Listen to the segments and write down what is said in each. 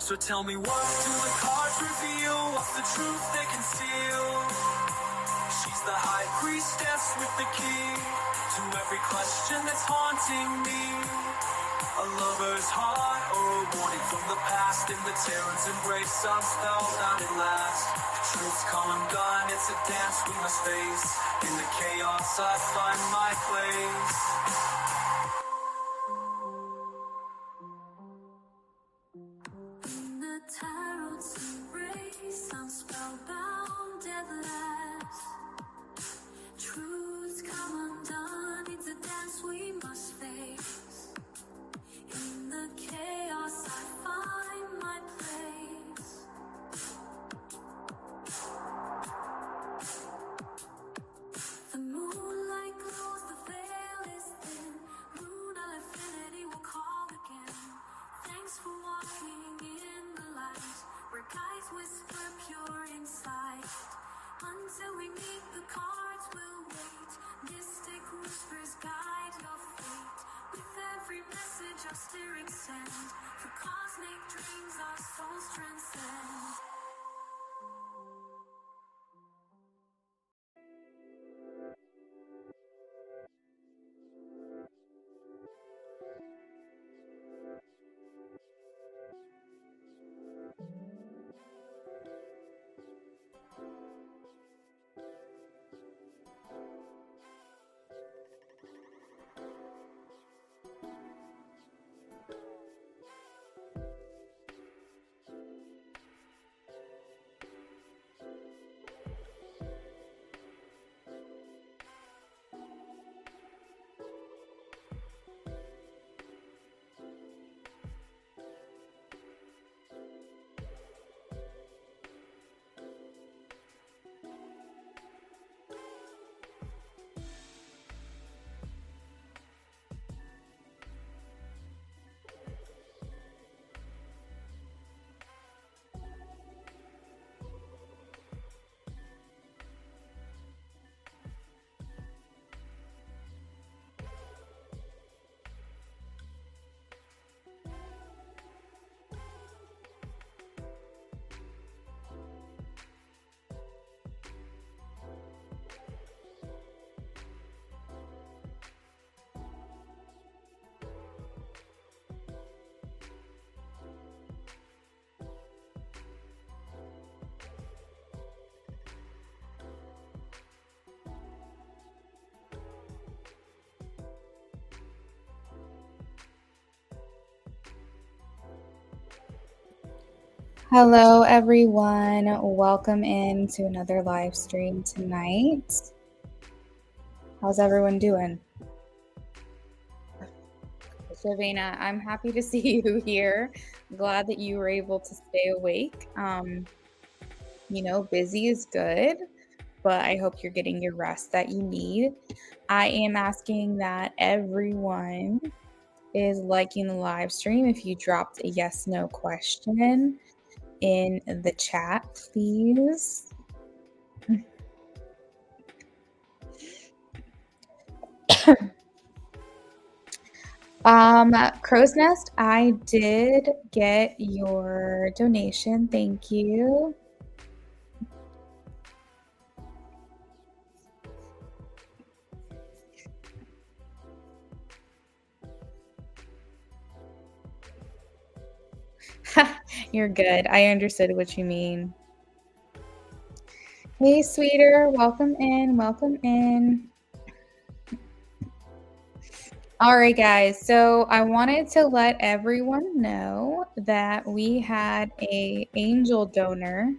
So tell me, what do the cards reveal? What's the truth they conceal? She's the high priestess with the key to every question that's haunting me. A lover's heart or a warning from the past. In the terror's embrace, I'm spellbound at last. Truth's come undone, it's a dance we must face. In the chaos I find my place. In the tarot's embrace, I'm spellbound at last. Truth's come undone, it's a dance we must face. In the chaos, I find my place. The moonlight glows, the veil is thin. Lunar affinity will call again. Thanks for walking in the light, where guides whisper pure insight. Until we meet, the cards will wait. Mystic whispers guide your fate. With every message our spirits send, for cosmic dreams our souls transcend. Hello, everyone. Welcome in to another live stream tonight. How's everyone doing? Shavina, I'm happy to see you here. Glad that you were able to stay awake. Busy is good, but I hope you're getting your rest that you need. I am asking that everyone is liking the live stream. If you dropped a yes/no question in the chat, please. Crow's Nest, I did get your donation. Thank you. You're good. I understood what you mean. Hey, sweeter. Welcome in. Welcome in. All right, guys. So I wanted to let everyone know that we had an angel donor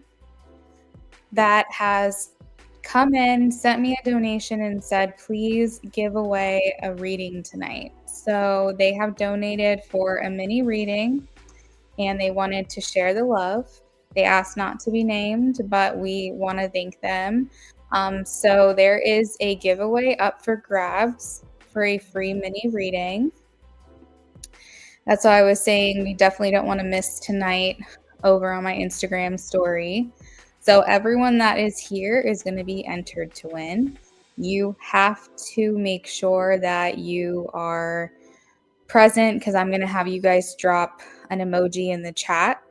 that has come in, sent me a donation, and said, please give away a reading tonight. So they have donated for a mini reading, and they wanted to share the love. They asked not to be named, but we want to thank them. So there is a giveaway up for grabs for a free mini reading. That's why I was saying we definitely don't want to miss tonight over on my Instagram story. So everyone that is here is going to be entered to win. You have to make sure that you are present because I'm going to have you guys drop an emoji in the chat.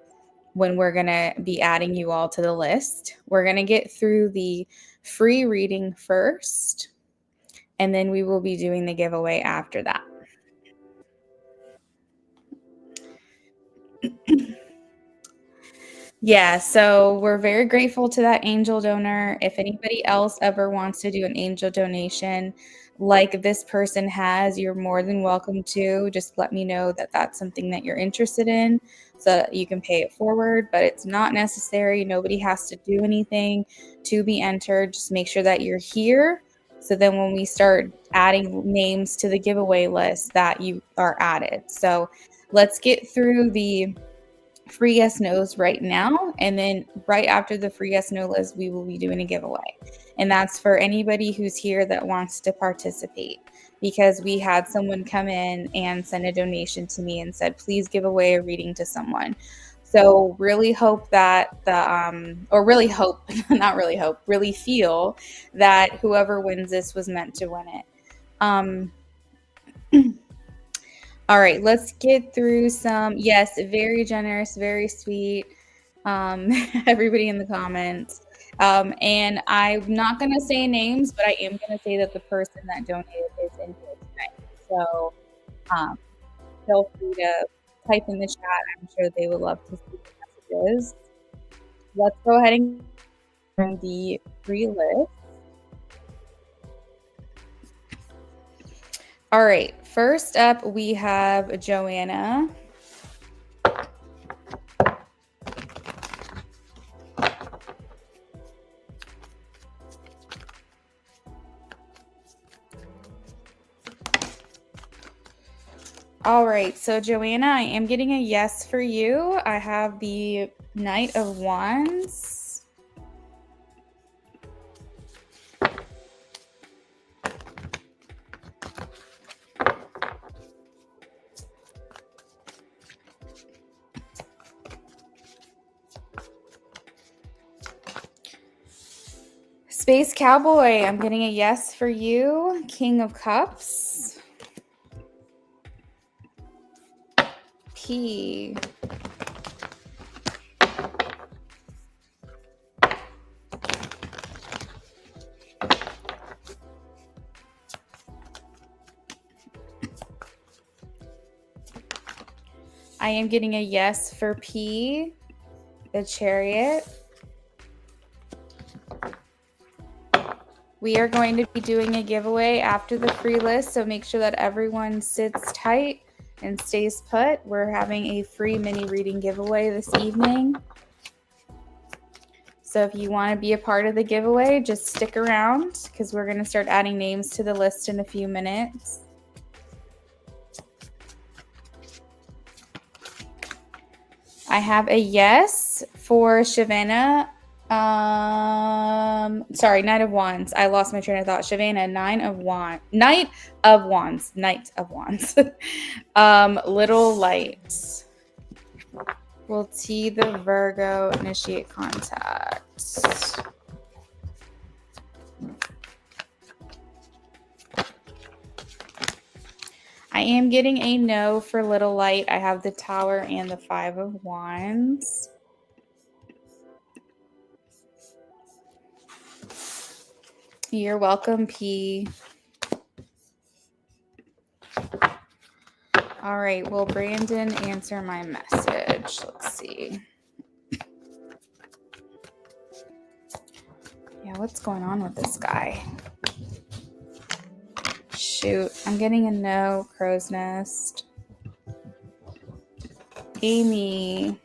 when we're going to be adding you all to the list. We're going to get through the free reading first, and then we will be doing the giveaway after that. Yeah, so we're very grateful to that angel donor. If anybody else ever wants to do an angel donation like this person has, you're more than welcome to. Just let me know that that's something that you're interested in so that you can pay it forward, but it's not necessary. Nobody has to do anything to be entered. Just make sure that you're here. So then when we start adding names to the giveaway list, that you are added. So let's get through the free yes nos right now, and then right after the free yes no list we will be doing a giveaway, and that's for anybody who's here that wants to participate, because we had someone come in and send a donation to me and said please give away a reading to someone. So really hope that really hope not really hope, really feel that whoever wins this was meant to win it. All right, let's get through some. Yes, very generous, very sweet. Everybody in the comments. And I'm not going to say names, but I am going to say that the person that donated is in here tonight. So feel free to type in the chat. I'm sure they would love to see the messages. Let's go ahead and bring the free list. All right, first up we have Joanna. All right, so Joanna, I am getting a yes for you. I have the Knight of Wands. Space Cowboy, I'm getting a yes for you. King of Cups. P. I am getting a yes for P, the Chariot. We are going to be doing a giveaway after the free list, so make sure that everyone sits tight and stays put. We're having a free mini reading giveaway this evening. So if you want to be a part of the giveaway, just stick around because we're going to start adding names to the list in a few minutes. I have a yes for Shavana. Sorry, Knight of Wands. I lost my train of thought. Shavana, Knight of Wands. Little Light. Will T the Virgo initiate contact? I am getting a no for Little Light. I have the Tower and the Five of Wands. You're welcome, P. All right, will Brandon answer my message? Let's see. Yeah, what's going on with this guy? Shoot, I'm getting a no, Crow's Nest. Amy.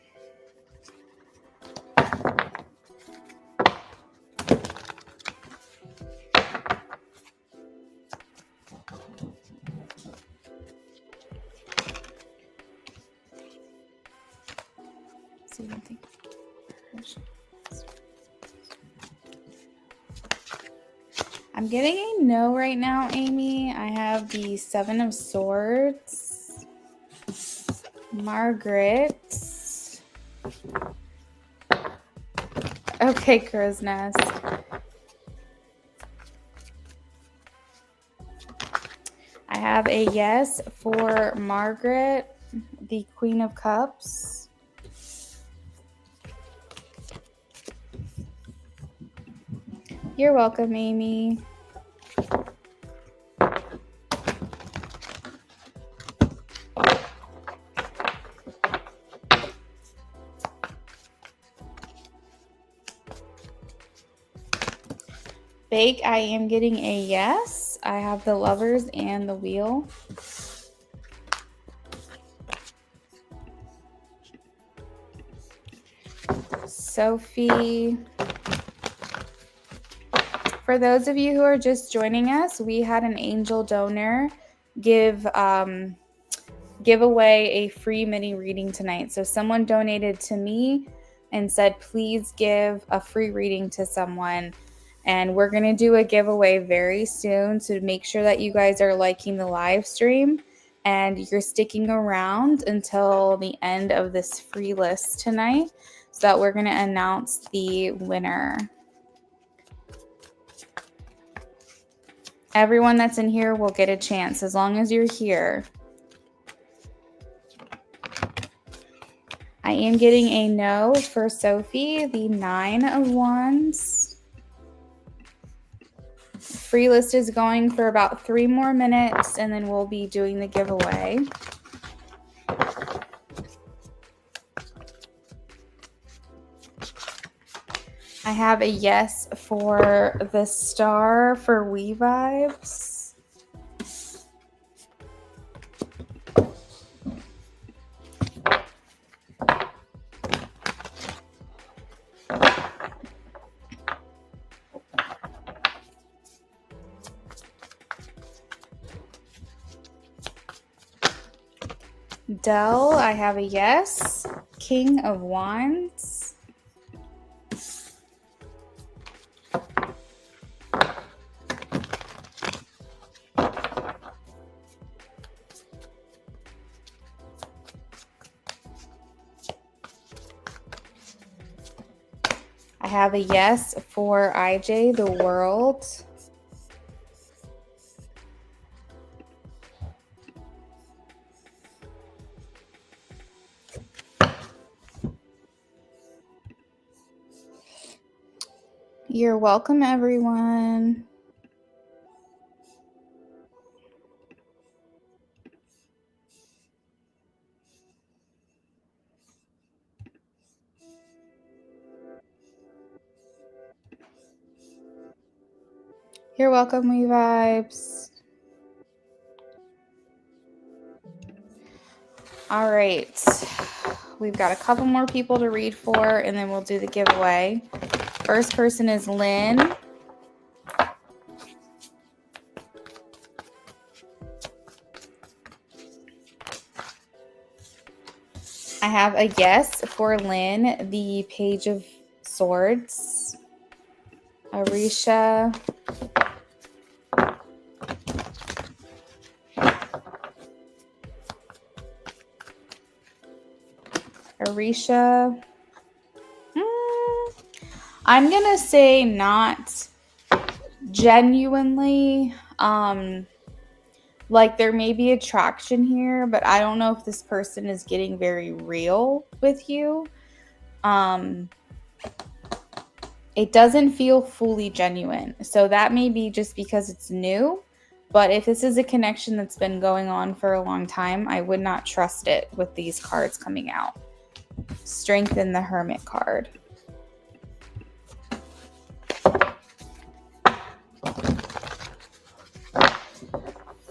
I'm getting a no right now, Amy. I have the Seven of Swords. Margaret. Okay, Crow's Nest. I have a yes for Margaret, the Queen of Cups. You're welcome, Amy. Bake, I am getting a yes. I have the lovers and the wheel. Sophie. For those of you who are just joining us, we had an angel donor give away a free mini reading tonight. So someone donated to me and said, please give a free reading to someone. And we're going to do a giveaway very soon. So make sure that you guys are liking the live stream and you're sticking around until the end of this free list tonight so that we're going to announce the winner. Everyone that's in here will get a chance as long as you're here. I am getting a no for Sophie, the 9 of Wands. Free list is going for about 3 more minutes, and then we'll be doing the giveaway. I have a yes for the star for We Vibes. Dell, I have a yes. King of Wands. I have a yes for IJ, the world. You're welcome, everyone. You're welcome, We Vibes. All right. We've got a couple more people to read for, and then we'll do the giveaway. First person is Lynn. I have a yes for Lynn, the Page of Swords. Arisha. Arisha. I'm going to say not genuinely. Like there may be attraction here, but I don't know if this person is getting very real with you. It doesn't feel fully genuine. So that may be just because it's new. But if this is a connection that's been going on for a long time, I would not trust it with these cards coming out. Strengthen the Hermit card.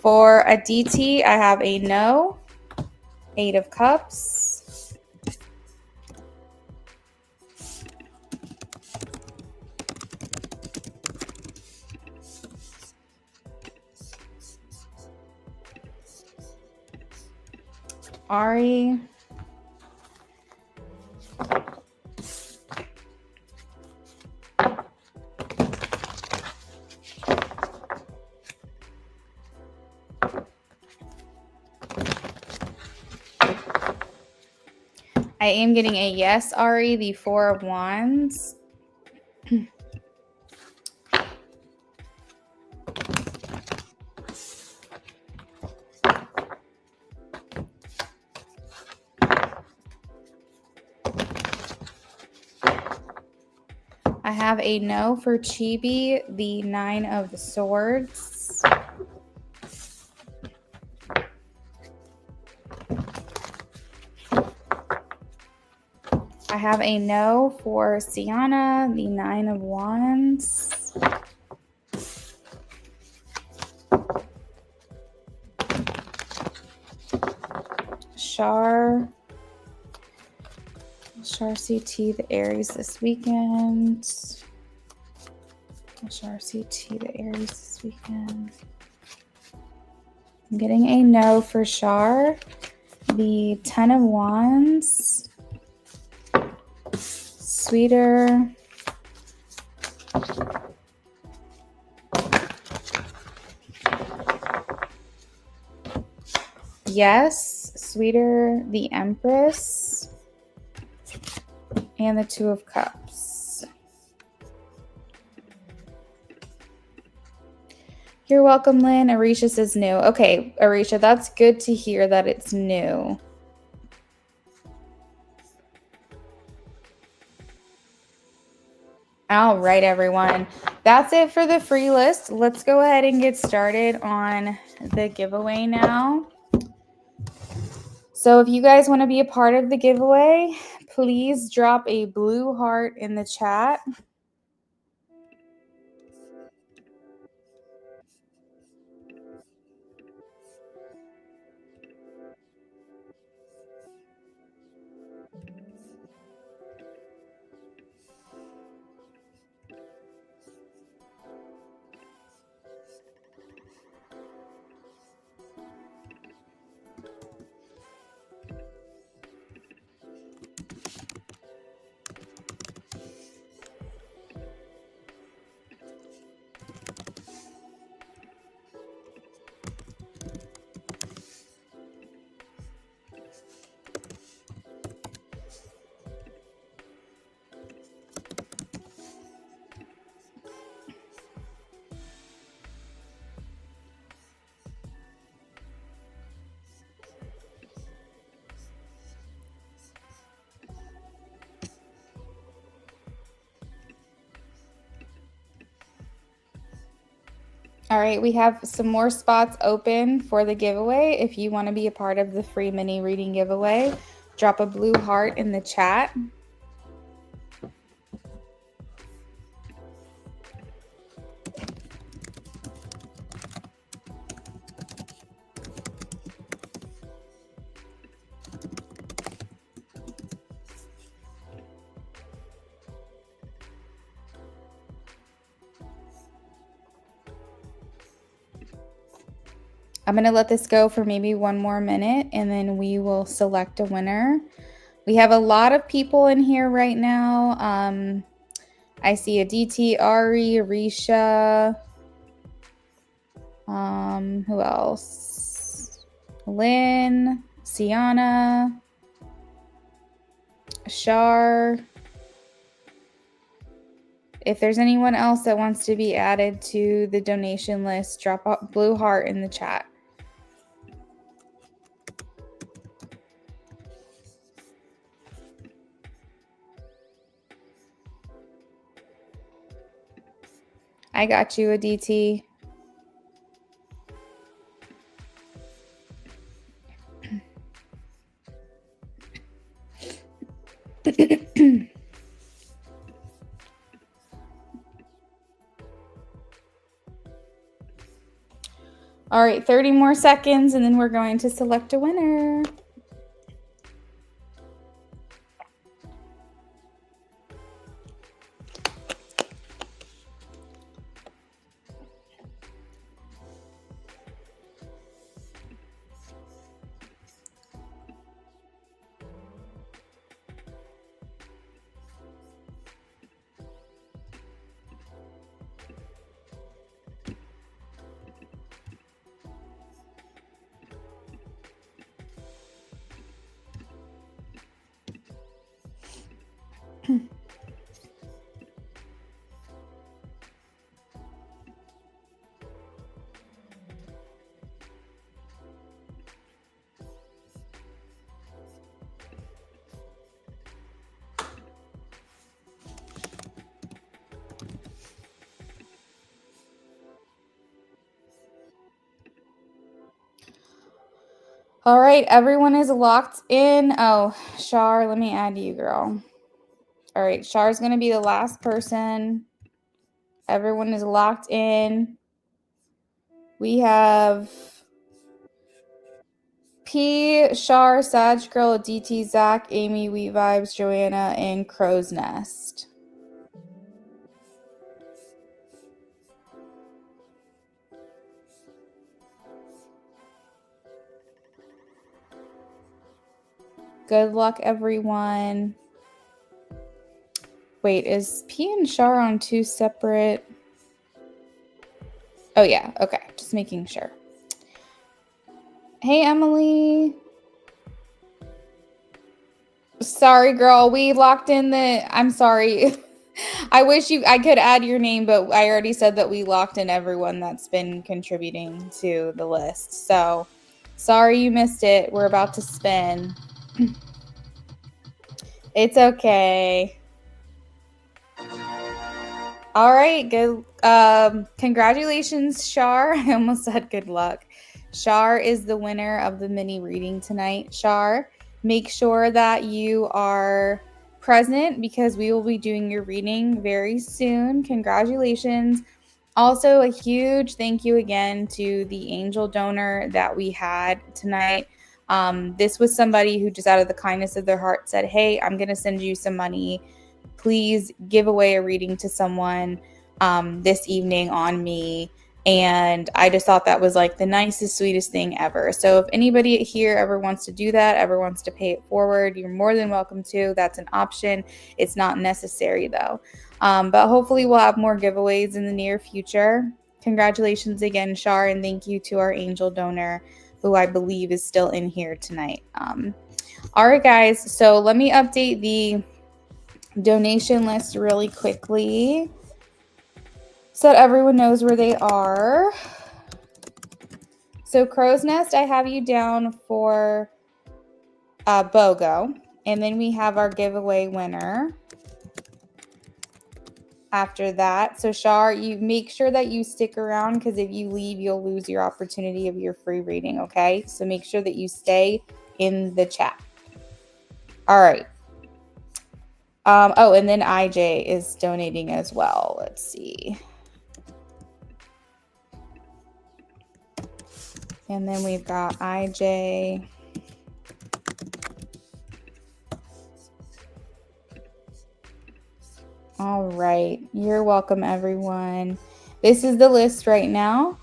For Aditi, I have a no. 8 of Cups. Ari. I am getting a yes, Ari, the 4 of Wands. I have a no for Chibi, the 9 of the swords. I have a no for Sienna, the 9 of wands. Shar CT, the Aries this weekend. Shar CT, the Aries this weekend. I'm getting a no for Shar, the 10 of wands. Sweeter. Yes, Sweeter, the Empress. And the 2 of Cups. You're welcome, Lynn. Arisha says new. Okay, Arisha, that's good to hear that it's new. All right, everyone. That's it for the free list. Let's go ahead and get started on the giveaway now. So if you guys want to be a part of the giveaway, please drop a blue heart in the chat. All right, we have some more spots open for the giveaway. If you want to be a part of the free mini reading giveaway, drop a blue heart in the chat. I'm going to let this go for maybe one more minute and then we will select a winner. We have a lot of people in here right now. I see Aditi, Ari, Arisha. Who else? Lynn, Sienna, Shar. If there's anyone else that wants to be added to the donation list, drop a blue heart in the chat. I got you, Aditi. All right, 30 more seconds, and then we're going to select a winner. All right, everyone is locked in. Oh, Shar, let me add you, girl. All right, Shar's going to be the last person. Everyone is locked in. We have P, Shar, Sag Girl, DT, Zach, Amy, Wheat Vibes, Joanna, and Crow's Nest. Good luck, everyone. Wait, is P and Shar on two separate? Oh, yeah. Okay. Just making sure. Hey, Emily. Sorry, girl. We locked in the... I'm sorry. I wish I could add your name, but I already said that we locked in everyone that's been contributing to the list. So, sorry you missed it. We're about to spin. It's okay. All right, good. Congratulations, Shar. I almost said good luck. Shar is the winner of the mini reading tonight. Shar, make sure that you are present because we will be doing your reading very soon. Congratulations. Also, a huge thank you again to the angel donor that we had tonight. This was somebody who just out of the kindness of their heart said, hey, I'm going to send you some money. Please give away a reading to someone this evening on me. And I just thought that was like the nicest, sweetest thing ever. So if anybody here ever wants to do that, ever wants to pay it forward, you're more than welcome to. That's an option. It's not necessary though. But hopefully we'll have more giveaways in the near future. Congratulations again, Shar, and thank you to our angel donor, who I believe is still in here tonight. All right, guys. So let me update the donation list really quickly so that everyone knows where they are. So Crow's Nest, I have you down for BOGO. And then we have our giveaway winner after that. So Shar, you make sure that you stick around because if you leave, you'll lose your opportunity of your free reading, okay? So make sure that you stay in the chat. All right. Oh, and then IJ is donating as well. Let's see. And then we've got IJ. All right. You're welcome, everyone. This is the list right now.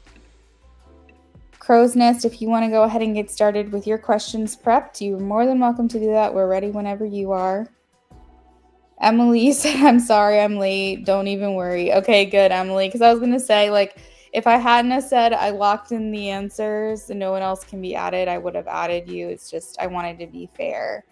Crow's Nest, if you want to go ahead and get started with your questions prepped, you're more than welcome to do that. We're ready whenever you are. Emily said, I'm sorry I'm late. Don't even worry. Okay, good, Emily. Because I was going to say, like, if I hadn't have said I locked in the answers and no one else can be added, I would have added you. It's just I wanted to be fair.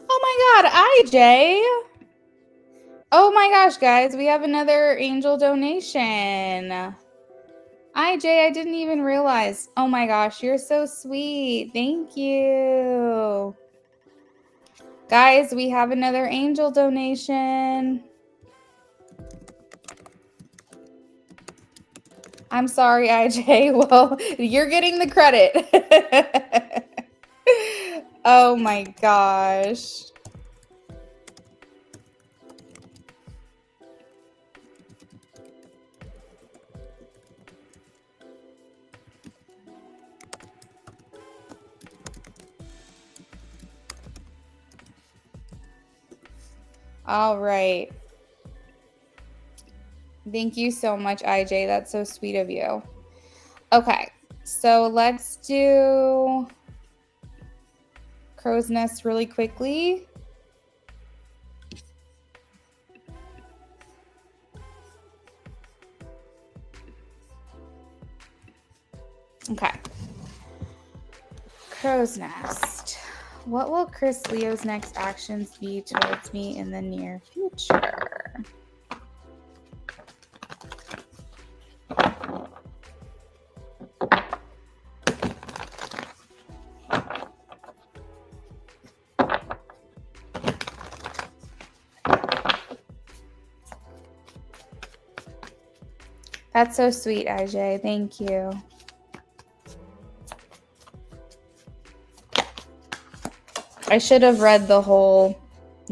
Oh my God, IJ. Oh my gosh, guys, we have another angel donation. IJ, I didn't even realize. Oh my gosh, you're so sweet. Thank you. Guys, we have another angel donation. I'm sorry, IJ. Well, you're getting the credit. Oh my gosh. All right. Thank you so much, IJ. That's so sweet of you. Okay. So let's do Crow's Nest really quickly. Okay. Crow's Nest. What will Chris Leo's next actions be towards me in the near future? That's so sweet, Ajay. Thank you. I should have read the whole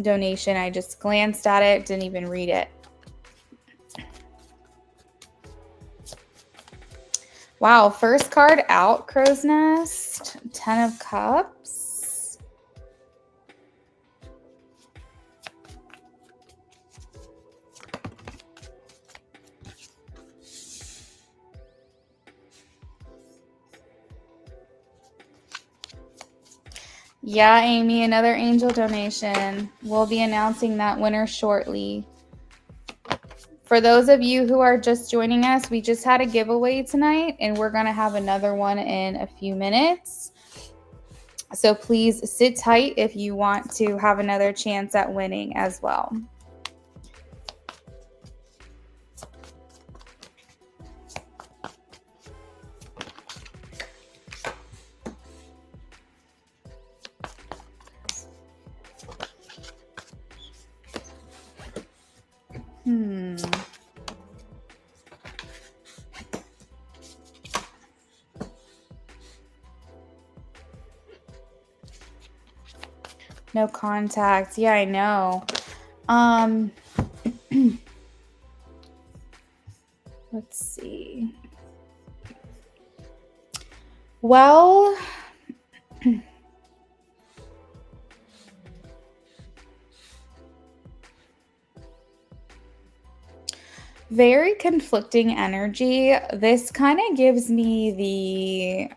donation. I just glanced at it, didn't even read it. Wow, first card out, Crow's Nest. 10 of Cups. Yeah, Amy, another angel donation. We'll be announcing that winner shortly. For those of you who are just joining us, we just had a giveaway tonight, and we're going to have another one in a few minutes. So please sit tight if you want to have another chance at winning as well. No contact. Yeah, I know. Let's see. Well, very conflicting energy. This kind of gives me the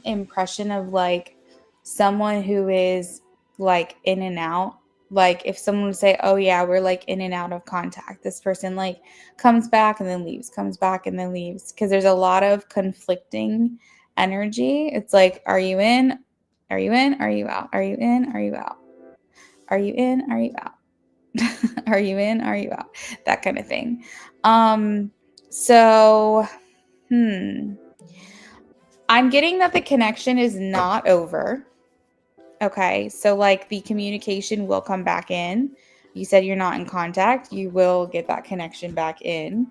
impression of like someone who is like in and out. Like if someone would say, oh yeah, we're like in and out of contact. This person like comes back and then leaves, comes back and then leaves. Because there's a lot of conflicting energy. It's like, are you in? Are you in? Are you out? Are you in? Are you out? Are you in? Are you out? Are you in? Are you out? That kind of thing. So, I'm getting that the connection is not over. Okay. So like the communication will come back in. You said you're not in contact. You will get that connection back in.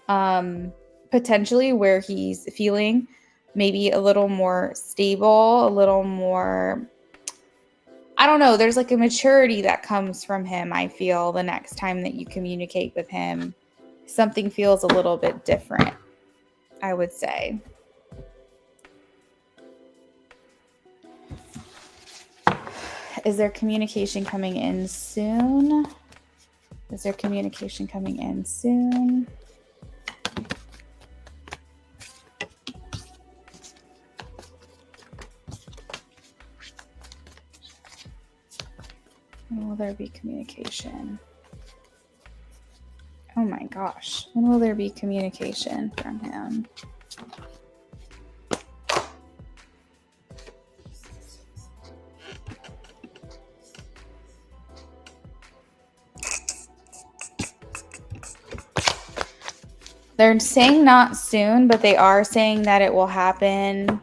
Potentially where he's feeling maybe a little more stable, a little more, I don't know. There's like a maturity that comes from him. I feel the next time that you communicate with him, something feels a little bit different, I would say. Is there communication coming in soon? Is there communication coming in soon? When will there be communication? Oh my gosh. When will there be communication from him? They're saying not soon, but they are saying that it will happen.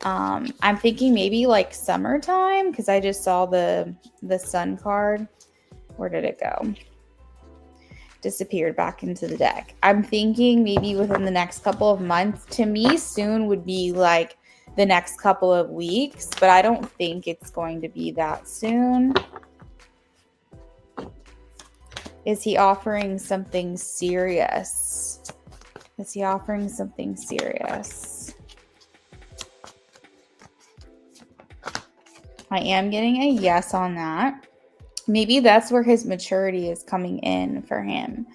I'm thinking maybe like summertime because I just saw the sun card. Where did it go? Disappeared back into the deck. I'm thinking maybe within the next couple of months. To me, soon would be like the next couple of weeks, but I don't think it's going to be that soon. Is he offering something serious? Is he offering something serious? I am getting a yes on that. Maybe that's where his maturity is coming in for him.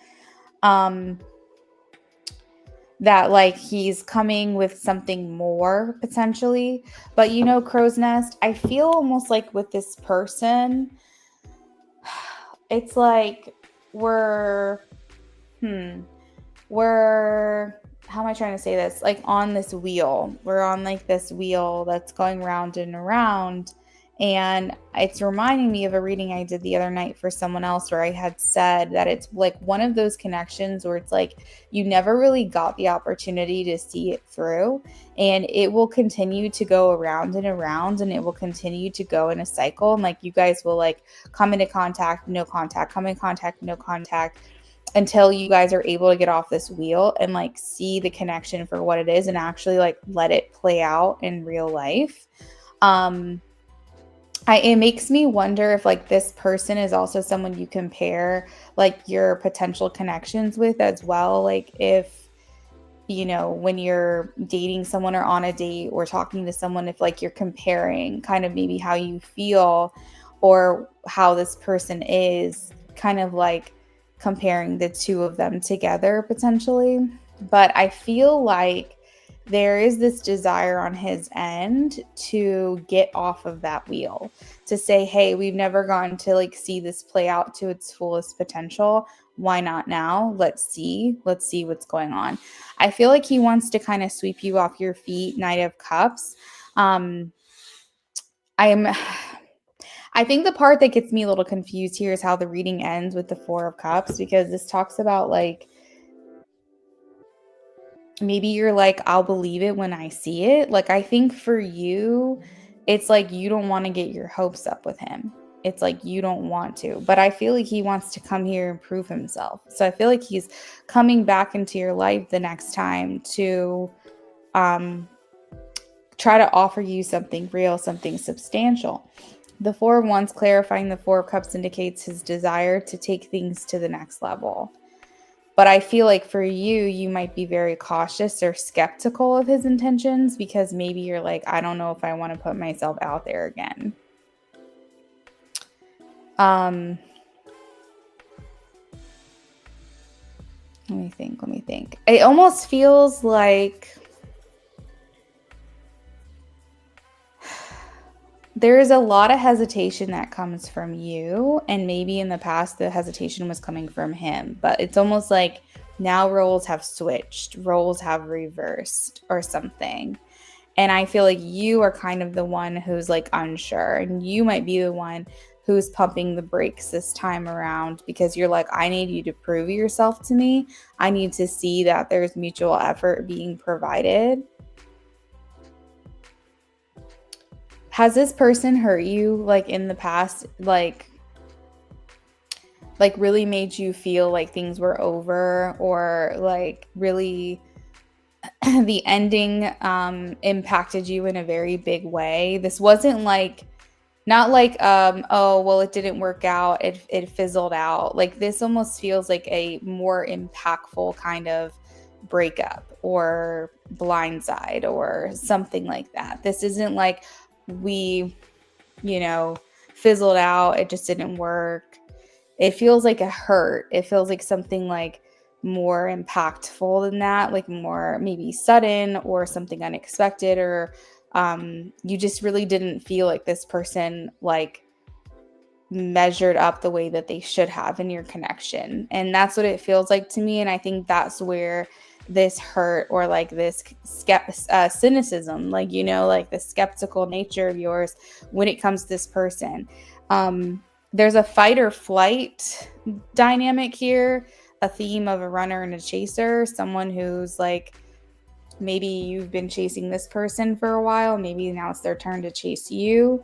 that like he's coming with something more potentially. But Crow's Nest, I feel almost like with this person, it's like we're we're how am I trying to say this? Like on this wheel. We're on like this wheel that's going round and around. And it's reminding me of a reading I did the other night for someone else where I had said that it's like one of those connections where it's like you never really got the opportunity to see it through, and it will continue to go around and around, and it will continue to go in a cycle. And like you guys will like come into contact, no contact, come in contact, no contact, until you guys are able to get off this wheel and like see the connection for what it is and actually like let it play out in real life. It makes me wonder if like this person is also someone you compare like your potential connections with as well. Like if, when you're dating someone or on a date or talking to someone, if like you're comparing kind of maybe how you feel or how this person is, kind of like comparing the two of them together potentially. But I feel like there is this desire on his end to get off of that wheel, to say, hey, we've never gotten to like see this play out to its fullest potential. Why not now? Let's see what's going on. I feel like he wants to kind of sweep you off your feet, Knight of Cups. I think the part that gets me a little confused here is how the reading ends with the Four of Cups, because this talks about like maybe you're like, I'll believe it when I see it. Like, I think for you, it's like you don't want to get your hopes up with him. It's like you don't want to. But I feel like he wants to come here and prove himself. So I feel like he's coming back into your life the next time to try to offer you something real, something substantial. The Four of Wands clarifying the Four of Cups indicates his desire to take things to the next level. But I feel like for you, you might be very cautious or skeptical of his intentions because maybe you're like, I don't know if I want to put myself out there again. Let me think. It almost feels like there is a lot of hesitation that comes from you, and maybe in the past the hesitation was coming from him, but it's almost like now roles have switched, roles have reversed or something. And I feel like you are kind of the one who's like unsure, and you might be the one who's pumping the brakes this time around because you're like, I need you to prove yourself to me. I need to see that there's mutual effort being provided. Has this person hurt you like in the past, like really made you feel like things were over, or like really the ending impacted you in a very big way? This wasn't like, not like oh well, it didn't work out, it fizzled out. Like this almost feels like a more impactful kind of breakup or blindside or something like that. This isn't like we fizzled out, it just didn't work. It feels like a hurt. It feels like something like more impactful than that, like more maybe sudden or something unexpected, or you just really didn't feel like this person like measured up the way that they should have in your connection. And that's what it feels like to me. And I think that's where this hurt, or like this cynicism, like like the skeptical nature of yours when it comes to this person. There's a fight or flight dynamic here, a theme of a runner and a chaser, someone who's like, maybe you've been chasing this person for a while, maybe now it's their turn to chase you.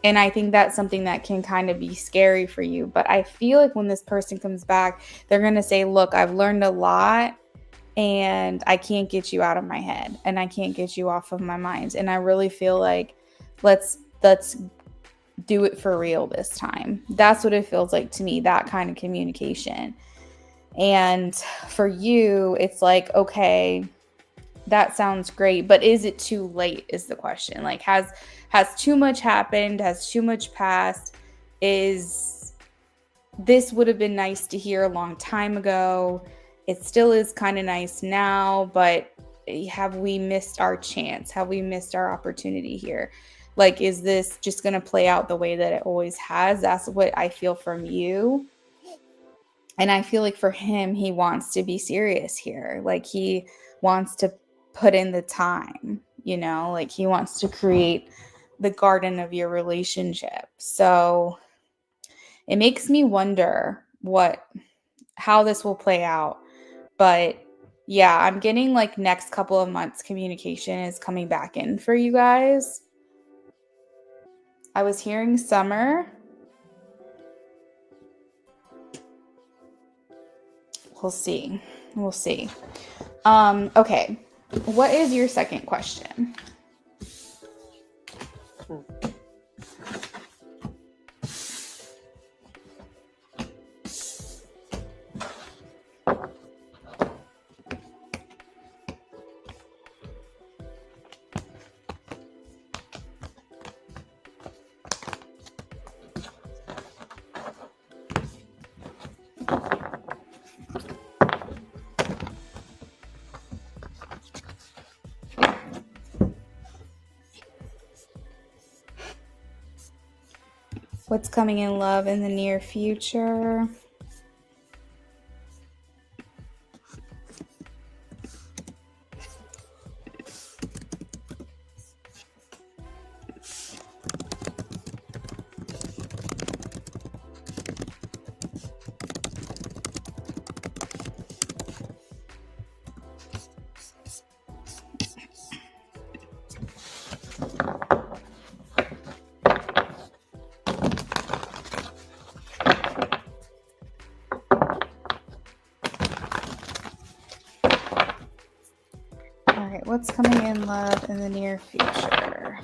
And I think that's something that can kind of be scary for you. But I feel like when this person comes back, they're going to say, look, I've learned a lot and I can't get you out of my head and I can't get you off of my mind. And I really feel like let's do it for real this time. That's what it feels like to me, that kind of communication. And for you, it's like, okay, that sounds great, but is it too late is the question. Like, has too much happened? Has too much passed? Is this would have been nice to hear a long time ago? it still is kind of nice now, but have we missed our chance? Have we missed our opportunity here? Like, is this just going to play out the way that it always has? That's what I feel from you. And I feel like for him, he wants to be serious here. Like, he wants to put in the time, you know, like he wants to create the garden of your relationship. So it makes me wonder how this will play out. But yeah, I'm getting like next couple of months communication is coming back in for you guys. I was hearing summer. We'll see. We'll see. Okay. What is your second question? What's coming in love in the near future? All right, what's coming in love in the near future?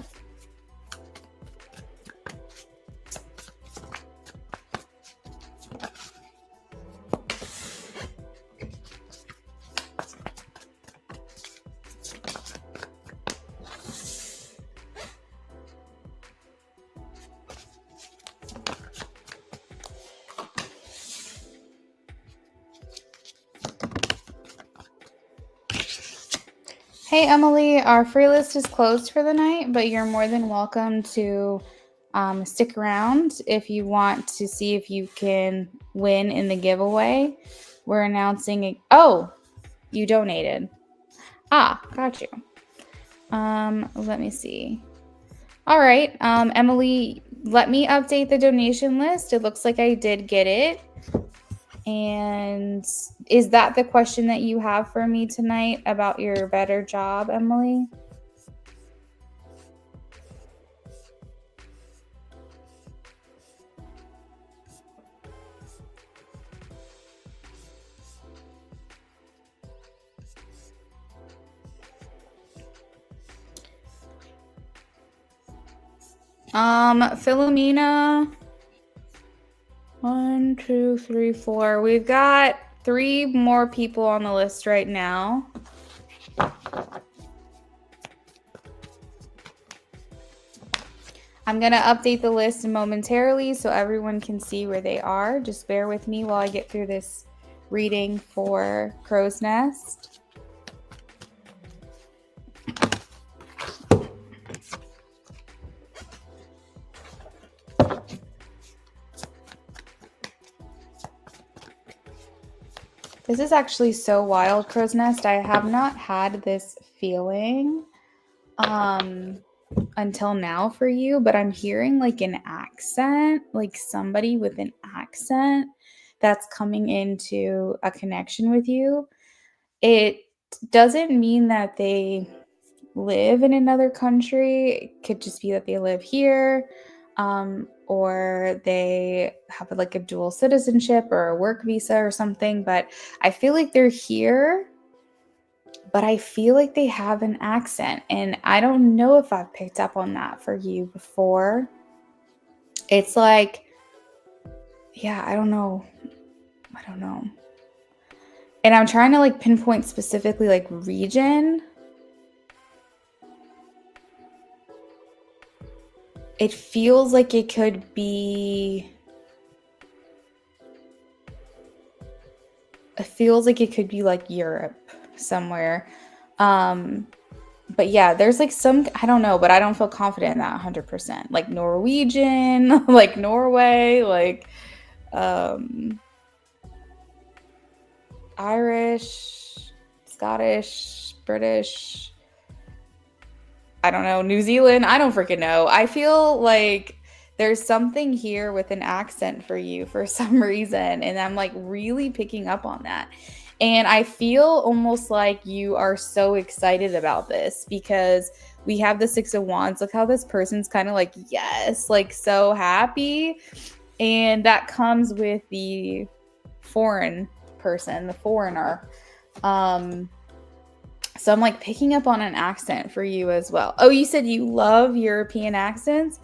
Hey, Emily, our free list is closed for the night, but you're more than welcome to stick around if you want to see if you can win in the giveaway. We're announcing oh, you donated. Got you. Let me see. All right, Emily, let me update the donation list. It looks like I did get it. And is that the question that you have for me tonight about your better job, Emily? Philomena. 1, 2, 3, 4. We've got 3 more people on the list right now. I'm going to update the list momentarily so everyone can see where they are. Just bear with me while I get through this reading for Crow's Nest. This is actually so wild, Crow's Nest. I have not had this feeling until now for you, but I'm hearing like an accent, like somebody with an accent that's coming into a connection with you. It doesn't mean that they live in another country. It could just be that they live here, or they have like a dual citizenship or a work visa or something. But I feel like they're here, but I feel like they have an accent. And I don't know if I've picked up on that for you before. It's like, yeah, I don't know. And I'm trying to like pinpoint specifically like region. It feels like it could be it feels like it could be like Europe somewhere. But yeah, there's like some, I don't know, but I don't feel confident in that 100%. Like Norwegian, like Norway, like Irish, Scottish, British, I don't know, New Zealand. I don't freaking know. I feel like there's something here with an accent for you for some reason. And I'm like really picking up on that. And I feel almost like you are so excited about this because we have the Six of Wands. Look how this person's kind of like, yes, like so happy. And that comes with the foreign person, the foreigner. So I'm like picking up on an accent for you as well. Oh, you said you love European accents?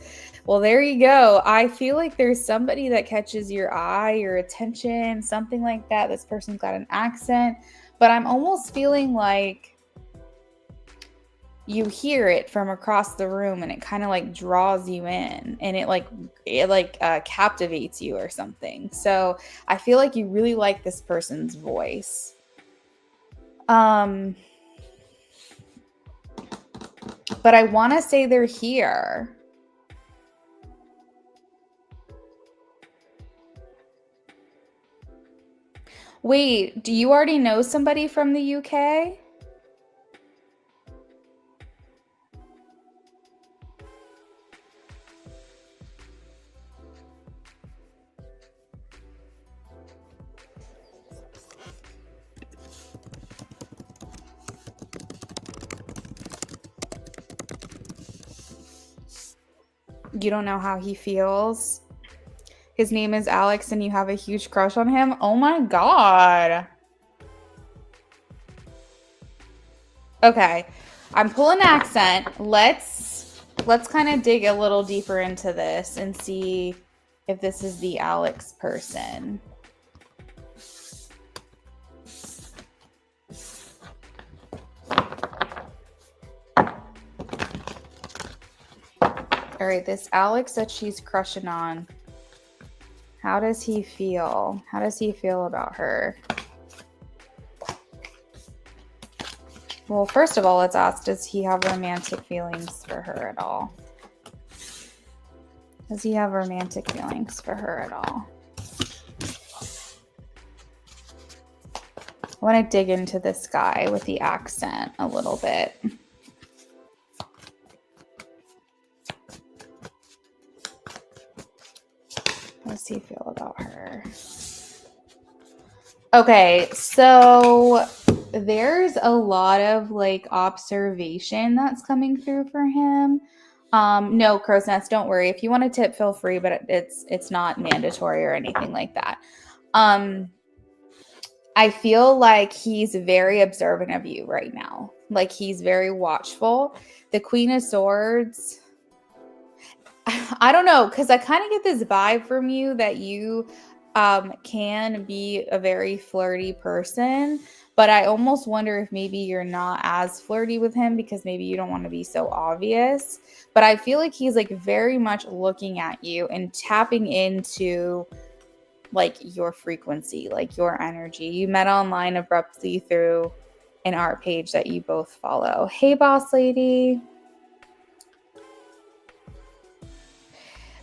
Well, there you go. I feel like there's somebody that catches your eye, your attention, something like that. This person's got an accent, but I'm almost feeling like you hear it from across the room and it kind of like draws you in and it captivates you or something. So I feel like you really like this person's voice. But I want to say they're here. Wait, do you already know somebody from the UK? You don't know how he feels? His name is Alex and you have a huge crush on him? Oh my God. Okay, I'm pulling accent. Let's kind of dig a little deeper into this and see if this is the Alex person. All right, this Alex that she's crushing on. How does he feel? How does he feel about her? Well, first of all, let's ask, does he have romantic feelings for her at all? Does he have romantic feelings for her at all? I want to dig into this guy with the accent a little bit. How does he feel about her? Okay, so there's a lot of like observation that's coming through for him. No, Crow's Nest, don't worry. If you want to tip, feel free, but it's not mandatory or anything like that. I feel like he's very observant of you right now. Like he's very watchful. The Queen of Swords, I don't know, because I kind of get this vibe from you that you can be a very flirty person, but I almost wonder if maybe you're not as flirty with him because maybe you don't want to be so obvious. But I feel like he's like very much looking at you and tapping into like your frequency, like your energy. You met online abruptly through an art page that you both follow. Hey, boss lady.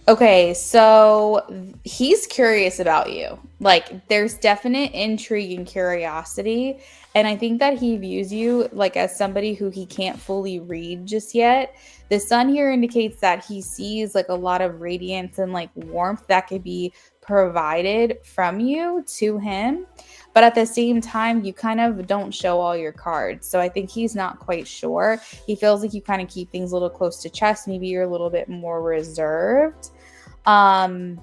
Okay, so he's curious about you. Like there's definite intrigue and curiosity. And I think that he views you like as somebody who he can't fully read just yet. The sun here indicates that he sees like a lot of radiance and like warmth that could be provided from you to him. But at the same time, you kind of don't show all your cards. So I think he's not quite sure. He feels like you kind of keep things a little close to chest. Maybe you're a little bit more reserved. But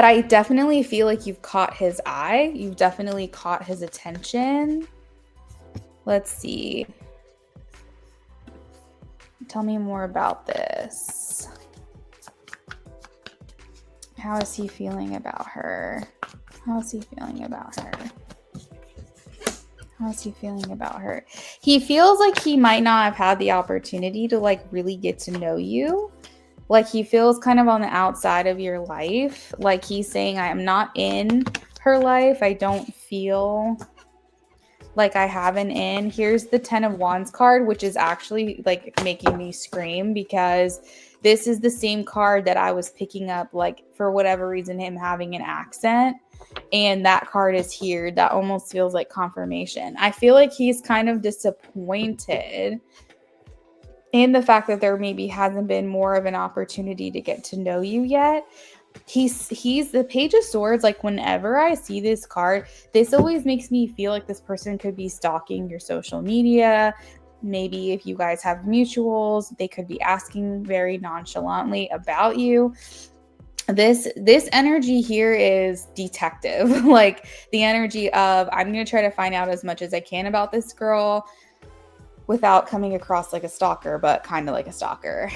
I definitely feel like you've caught his eye. You've definitely caught his attention. Let's see. Tell me more about this. How is he feeling about her? How is he feeling about her? How is he feeling about her? He feels like he might not have had the opportunity to like really get to know you. Like he feels kind of on the outside of your life. Like he's saying, I am not in her life. I don't feel like I have an in. Here's the 10 of Wands card, which is actually like making me scream because this is the same card that I was picking up, like for whatever reason, him having an accent. And that card is here. That almost feels like confirmation. I feel like he's kind of disappointed in the fact that there maybe hasn't been more of an opportunity to get to know you yet. He's the Page of Swords. Like whenever I see this card, this always makes me feel like this person could be stalking your social media. Maybe if you guys have mutuals, they could be asking very nonchalantly about you. This energy here is detective. Like the energy of, I'm going to try to find out as much as I can about this girl without coming across like a stalker, but kind of like a stalker.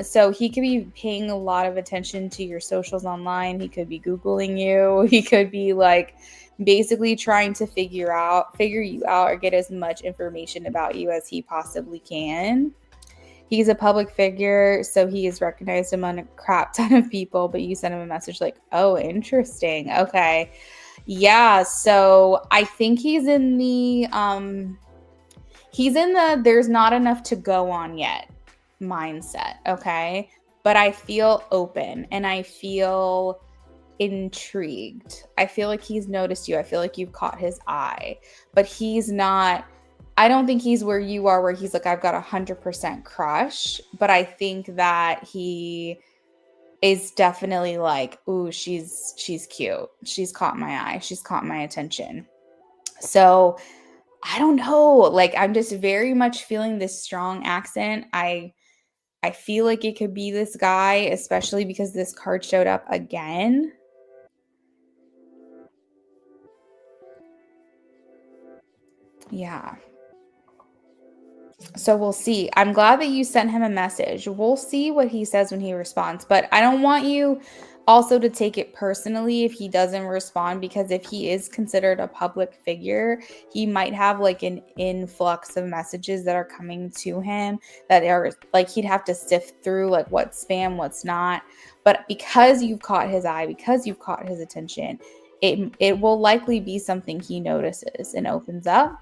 So he could be paying a lot of attention to your socials online. He could be Googling you. He could be like basically trying to figure you out or get as much information about you as he possibly can. He's a public figure, so he is recognized among a crap ton of people, but you send him a message like, oh, interesting. Okay. Yeah. So I think he's in the, there's not enough to go on yet mindset. Okay. But I feel open and I feel intrigued. I feel like he's noticed you. I feel like you've caught his eye, but he's not, I don't think he's where you are, where he's like, I've got 100% crush, but I think that he is definitely like, ooh, she's cute. She's caught my eye. She's caught my attention. So I don't know. Like, I'm just very much feeling this strong accent. I feel like it could be this guy, especially because this card showed up again. Yeah. So we'll see. I'm glad that you sent him a message. We'll see what he says when he responds. But I don't want you also to take it personally if he doesn't respond, because if he is considered a public figure, he might have like an influx of messages that are coming to him that are like he'd have to sift through like what's spam, what's not. But because you've caught his eye, because you've caught his attention, it will likely be something he notices and opens up.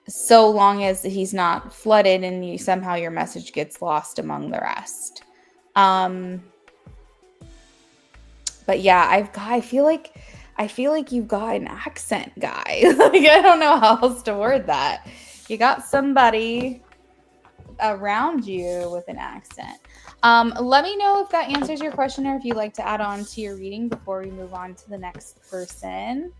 So long as he's not flooded and somehow your message gets lost among the rest. But yeah, I feel like you've got an accent guy. Like, I don't know how else to word that. You got somebody around you with an accent. Let me know if that answers your question or if you'd like to add on to your reading before we move on to the next person.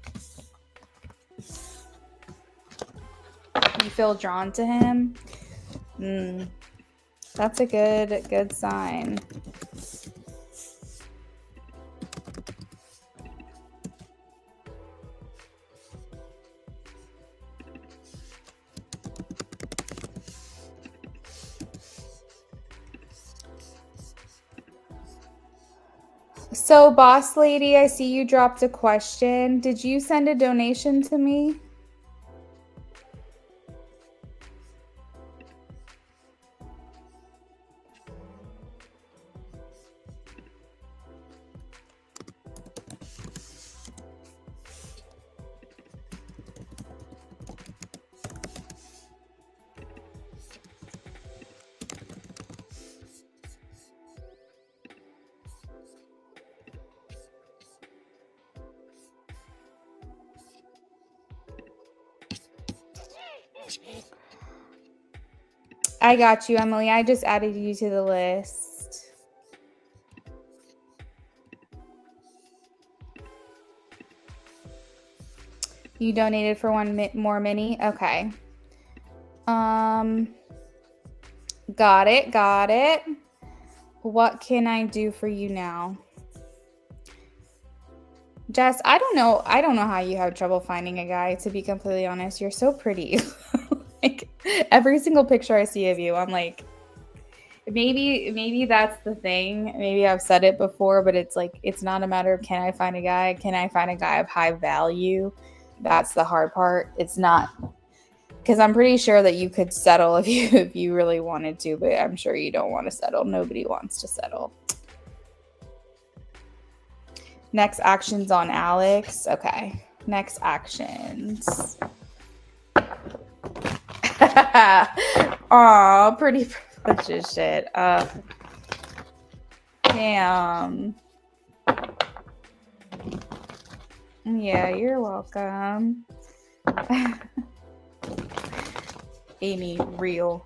You feel drawn to him? That's a good sign. So, boss lady, I see you dropped a question. Did you send a donation to me? I got you, Emily. I just added you to the list. You donated for one more mini? Okay. Got it. What can I do for you now? Jess, I don't know how you have trouble finding a guy, to be completely honest. You're so pretty. Like every single picture I see of you, I'm like, maybe that's the thing. Maybe I've said it before, but it's like, it's not a matter of can I find a guy? Can I find a guy of high value? That's the hard part. It's not, because I'm pretty sure that you could settle if you really wanted to, but I'm sure you don't want to settle. Nobody wants to settle. Next actions on Alex. Okay. Next actions. Aw, pretty privileges shit. Damn. Yeah, you're welcome. Amy, real.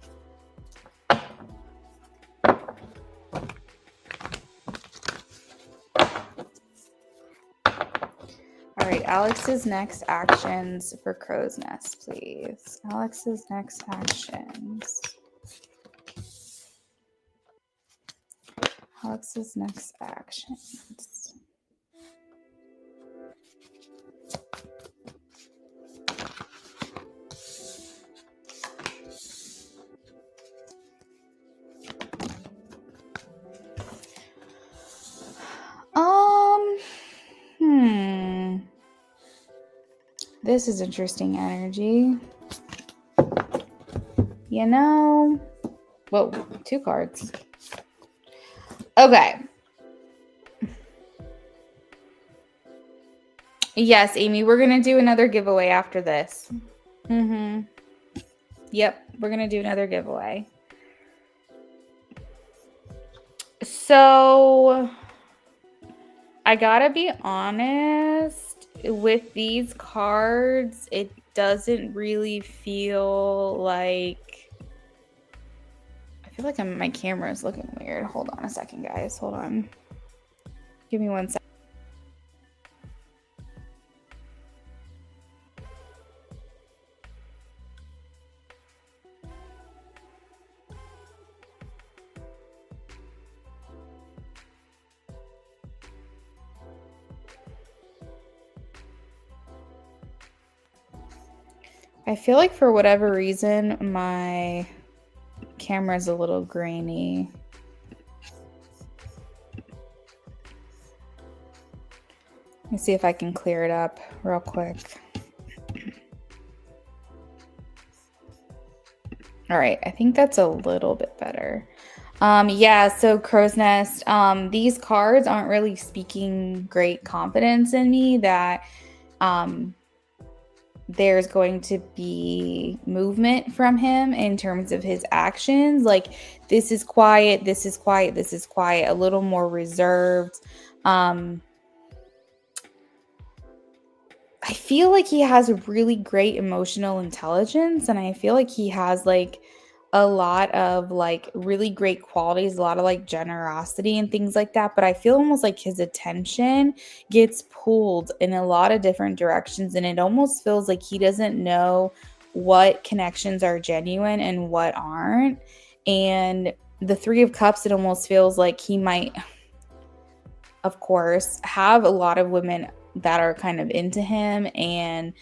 All right, Alex's next actions for Crow's Nest, please. Alex's next actions. Alex's next actions. This is interesting energy. You know, whoa, 2 cards. Okay. Yes, Amy, we're going to do another giveaway after this. Yep, we're going to do another giveaway. So, I gotta be honest, with these cards, it doesn't really feel like... I feel like my camera is looking weird. Hold on a second, guys. Hold on. Give me 1 second. I feel like for whatever reason, my camera is a little grainy. Let me see if I can clear it up real quick. All right, I think that's a little bit better. Yeah, so Crow's Nest, these cards aren't really speaking great confidence in me that there's going to be movement from him in terms of his actions. Like, this is quiet, this is quiet, this is quiet, a little more reserved. I feel like he has a really great emotional intelligence, and I feel like he has like a lot of like really great qualities, a lot of like generosity and things like that. But I feel almost like his attention gets pulled in a lot of different directions, and it almost feels like he doesn't know what connections are genuine and what aren't. And the 3 of Cups, it almost feels like he might, of course, have a lot of women that are kind of into him, and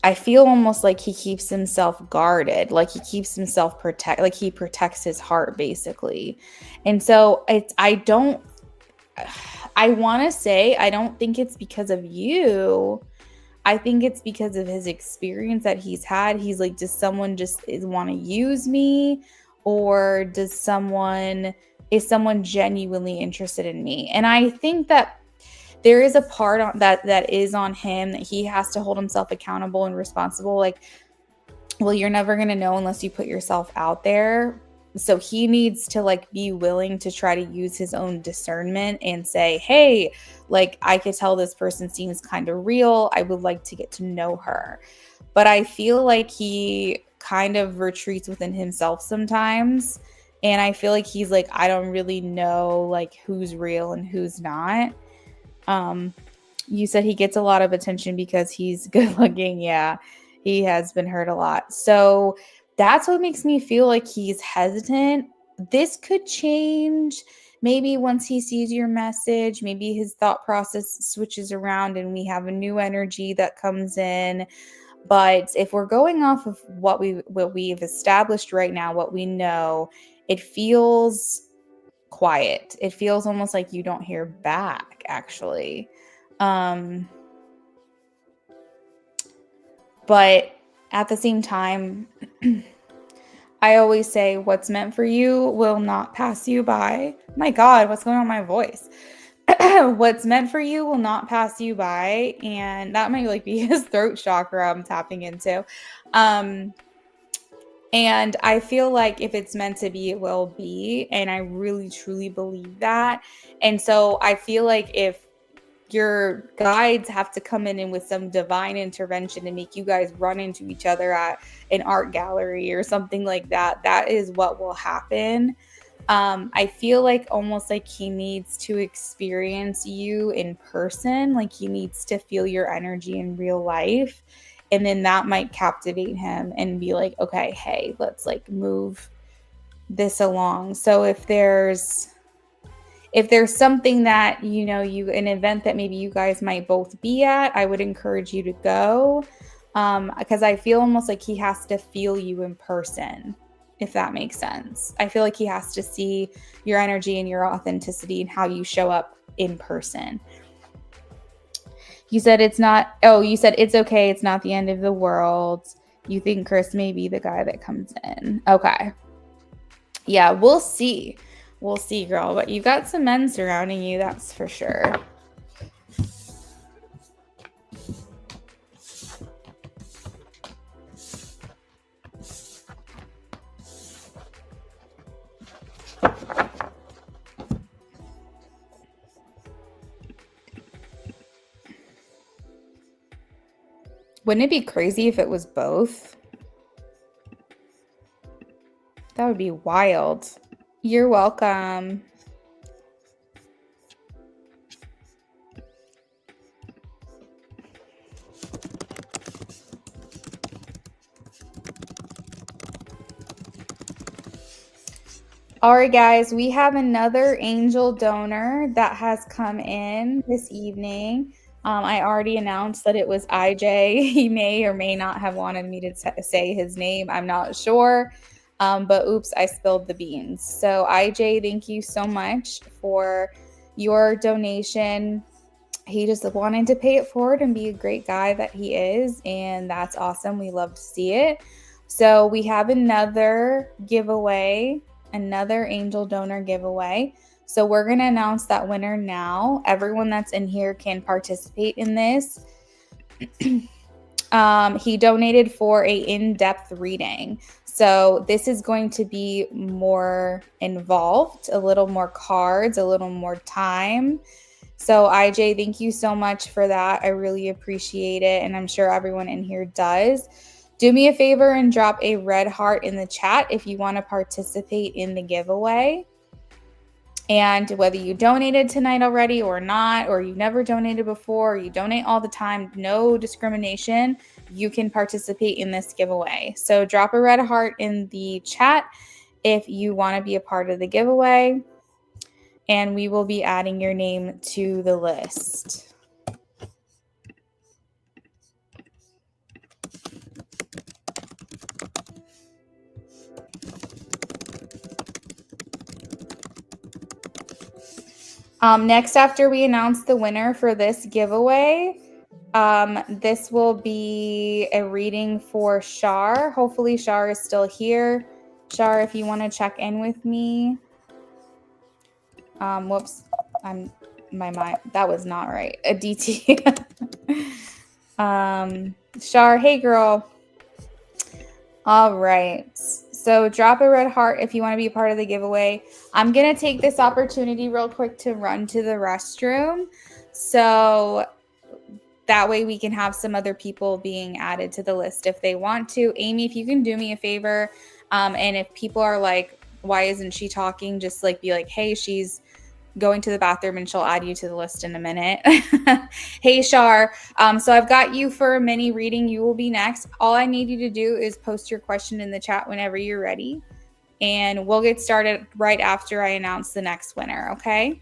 I feel almost like he keeps himself guarded, like he keeps himself like he protects his heart basically. And so I want to say I don't think it's because of you. I think it's because of his experience that he's had. He's like, does someone just want to use me, or is someone genuinely interested in me? And I think that there is a part on that is on him, that he has to hold himself accountable and responsible. Like, well, you're never going to know unless you put yourself out there. So he needs to like be willing to try to use his own discernment and say, hey, like, I could tell this person seems kind of real. I would like to get to know her. But I feel like he kind of retreats within himself sometimes. And I feel like he's like, I don't really know like who's real and who's not. You said he gets a lot of attention because he's good looking. Yeah, he has been hurt a lot. So that's what makes me feel like he's hesitant. This could change maybe once he sees your message. Maybe his thought process switches around and we have a new energy that comes in. But if we're going off of what we've established right now, what we know, it feels quiet. It feels almost like you don't hear back, actually. But at the same time, I always say what's meant for you will not pass you by. My God, what's going on with my voice? What's meant for you will not pass you by, and that might like be his throat chakra I'm tapping into. And I feel like if it's meant to be, it will be, and I really truly believe that. And so I feel like if your guides have to come in and with some divine intervention and make you guys run into each other at an art gallery or something like that, that is what will happen. I feel like almost like he needs to experience you in person, like he needs to feel your energy in real life. And then that might captivate him and be like, okay, hey, let's like move this along. So if there's something that, you know, an event that maybe you guys might both be at, I would encourage you to go. Because I feel almost like he has to feel you in person, if that makes sense. I feel like he has to see your energy and your authenticity and how you show up in person. You said it's not, oh, you said it's okay. It's not the end of the world. You think Chris may be the guy that comes in. Okay. Yeah, we'll see. We'll see, girl. But you got some men surrounding you, that's for sure. Wouldn't it be crazy if it was both? That would be wild. You're welcome. All right, guys, we have another angel donor that has come in this evening. I already announced that it was IJ. He may or may not have wanted me to say his name. I'm not sure. But oops, I spilled the beans. So IJ, thank you so much for your donation. He just wanted to pay it forward and be a great guy that he is. And that's awesome. We love to see it. So we have another giveaway, another angel donor giveaway. So we're going to announce that winner now. Everyone that's in here can participate in this. He donated for a in-depth reading. So this is going to be more involved, a little more cards, a little more time. So IJ, thank you so much for that. I really appreciate it. And I'm sure everyone in here does. Do me a favor and drop a red heart in the chat if you want to participate in the giveaway. And whether you donated tonight already or not, or you never donated before, or you donate all the time, no discrimination, you can participate in this giveaway. So drop a red heart in the chat if you want to be a part of the giveaway, and we will be adding your name to the list. Next, after we announce the winner for this giveaway, this will be a reading for Shar. Hopefully Shar is still here. Shar, if you want to check in with me. Whoops, my mind, that was not right. A DT. Shar, hey girl. All right. So drop a red heart if you want to be a part of the giveaway. I'm going to take this opportunity real quick to run to the restroom. So that way we can have some other people being added to the list if they want to. Amy, if you can do me a favor, and if people are like, why isn't she talking? Just like be like, hey, she's going to the bathroom and she'll add you to the list in a minute. Hey, Shar. So I've got you for a mini reading. You will be next. All I need you to do is post your question in the chat whenever you're ready. And we'll get started right after I announce the next winner, okay?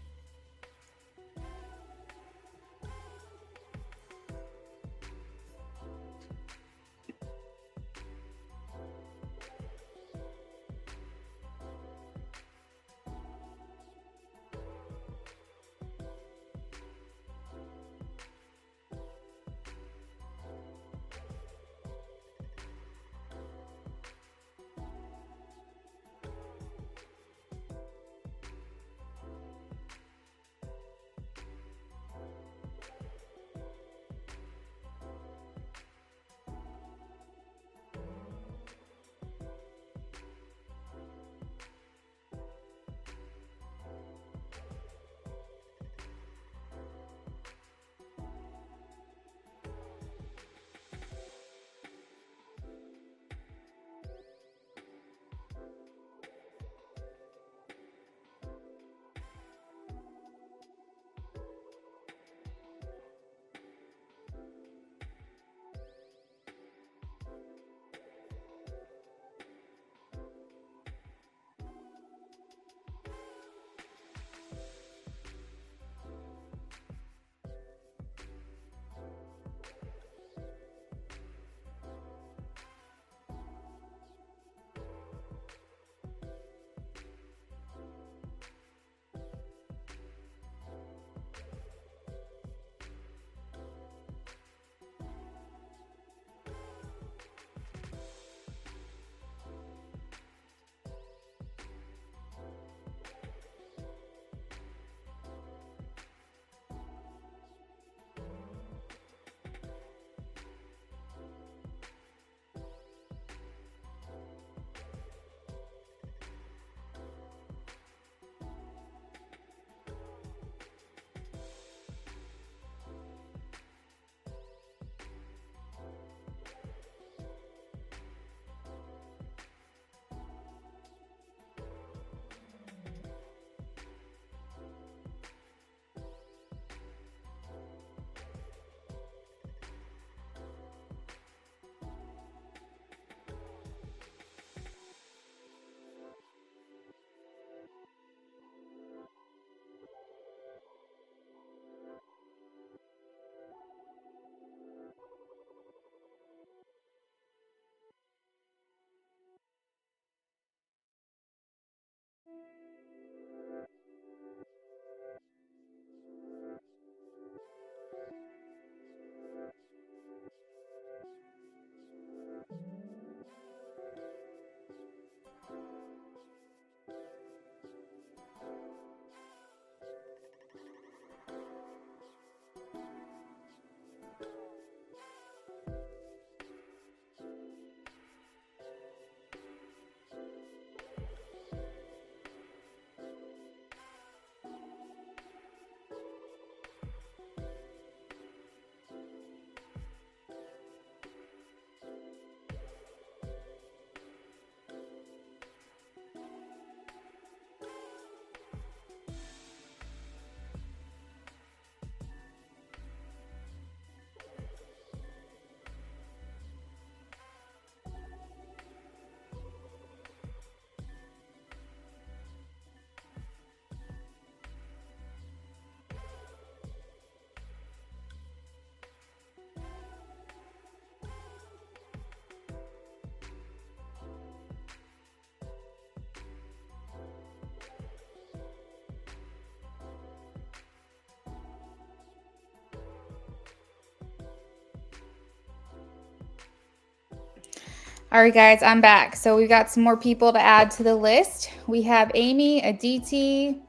All right, guys, I'm back. So we've got some more people to add to the list. We have Amy, Aditi.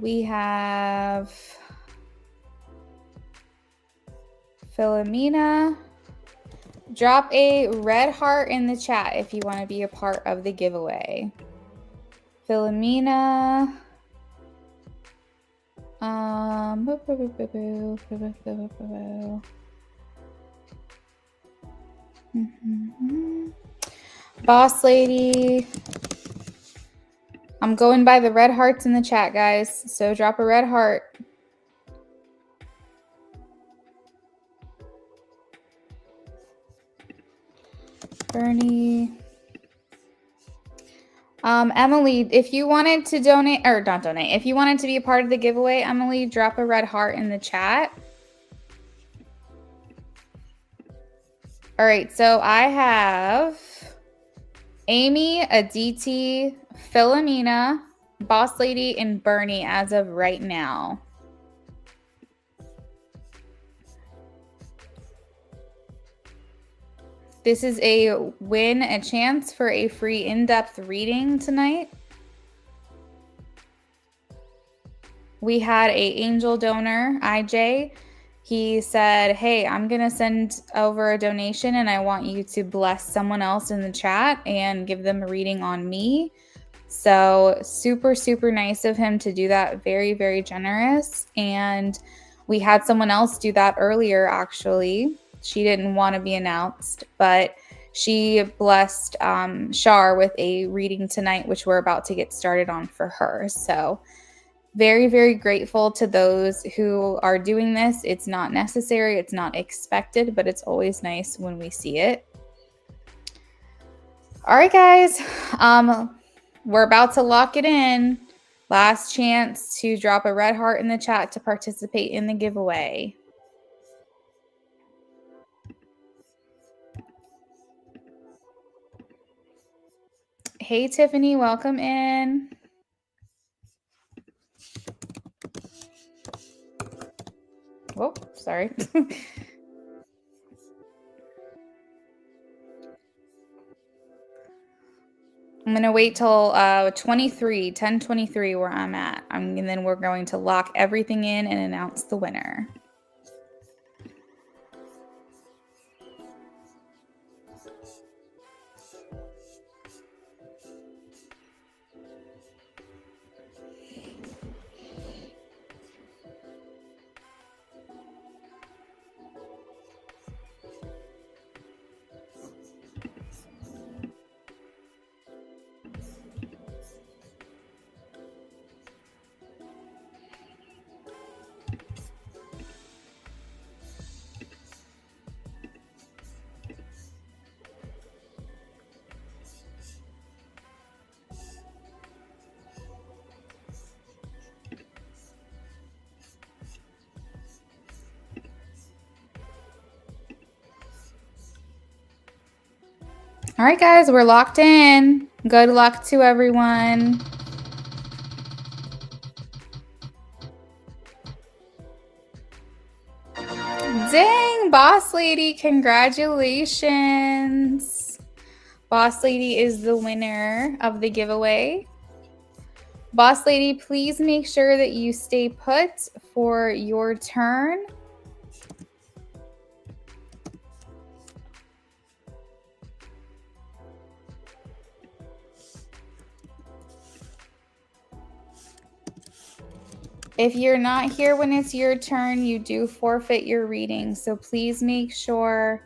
We have Philomena. Drop a red heart in the chat if you want to be a part of the giveaway. Philomena. Boss Lady. I'm going by the red hearts in the chat, guys. So drop a red heart. Bernie. Emily, if you wanted to donate, or not donate, if you wanted to be a part of the giveaway, Emily, drop a red heart in the chat. All right, so I have Amy, Aditi, Philomena, Boss Lady, and Bernie as of right now. This is a chance for a free in-depth reading tonight. We had an angel donor, IJ. He said, hey, I'm going to send over a donation and I want you to bless someone else in the chat and give them a reading on me. So super, super nice of him to do that. Very, very generous. And we had someone else do that earlier, actually. She didn't want to be announced, but she blessed Shar with a reading tonight, which we're about to get started on for her. So very, very grateful to those who are doing this. It's not necessary, it's not expected, but it's always nice when we see it. All right, guys, we're about to lock it in. Last chance to drop a red heart in the chat to participate in the giveaway. Hey, Tiffany, welcome in. Whoa, sorry. I'm going to wait till 10:23 where I'm at. And then we're going to lock everything in and announce the winner. All right, guys, we're locked in. Good luck to everyone. Dang, Boss Lady, congratulations. Boss Lady is the winner of the giveaway. Boss Lady, please make sure that you stay put for your turn. If you're not here when it's your turn, you do forfeit your reading. So please make sure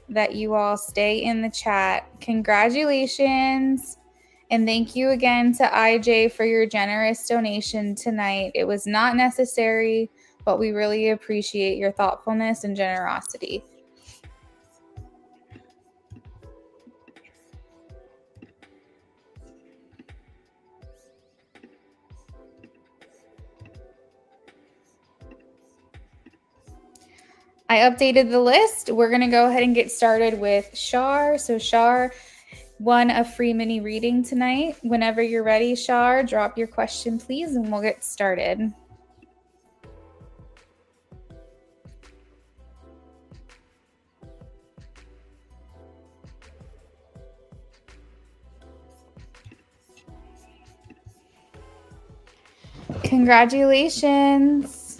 that you all stay in the chat. Congratulations. And thank you again to IJ for your generous donation tonight. It was not necessary, but we really appreciate your thoughtfulness and generosity. I updated the list. We're going to go ahead and get started with Shar. So Shar won a free mini reading tonight. Whenever you're ready, Shar, drop your question, please, and we'll get started. Congratulations.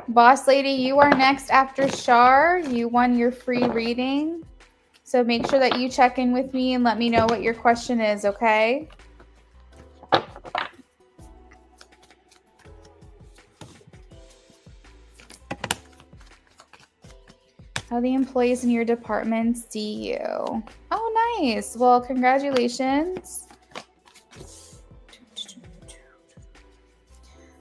Boss lady, you are next after Shar. You won your free reading. So make sure that you check in with me and let me know what your question is, okay? How the employees in your department see you. Oh, nice. Well, congratulations.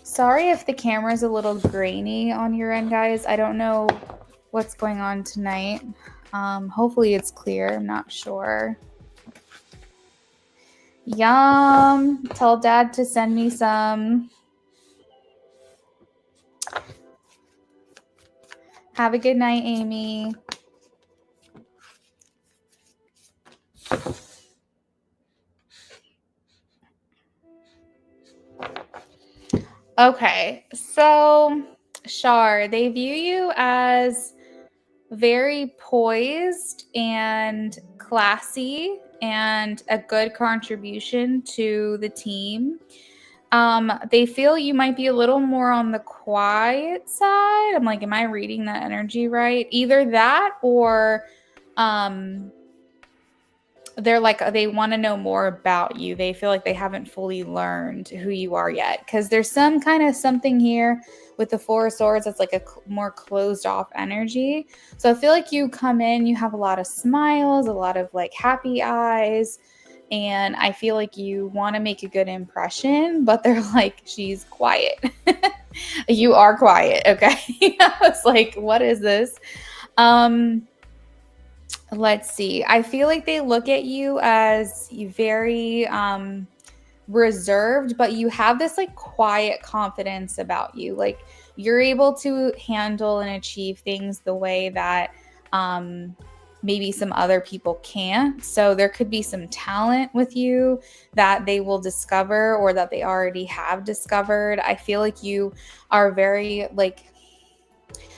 Sorry if the camera's a little grainy on your end, guys. I don't know what's going on tonight. Hopefully it's clear. I'm not sure. Yum. Tell Dad to send me some. Have a good night, Amy. Okay, so Shar, they view you as very poised and classy and a good contribution to the team. They feel you might be a little more on the quiet side. I'm like, am I reading that energy right? Either that or they're like, they want to know more about you. They feel like they haven't fully learned who you are yet, because there's some kind of something here with the Four of Swords that's like a more closed off energy. So I feel like you come in, you have a lot of smiles, a lot of like happy eyes, and I feel like you want to make a good impression, but they're like, she's quiet. You are quiet, okay? I was like, what is this? Let's see. I feel like they look at you as very reserved, but you have this like quiet confidence about you. Like you're able to handle and achieve things the way that maybe some other people can't. So there could be some talent with you that they will discover or that they already have discovered. I feel like you are very like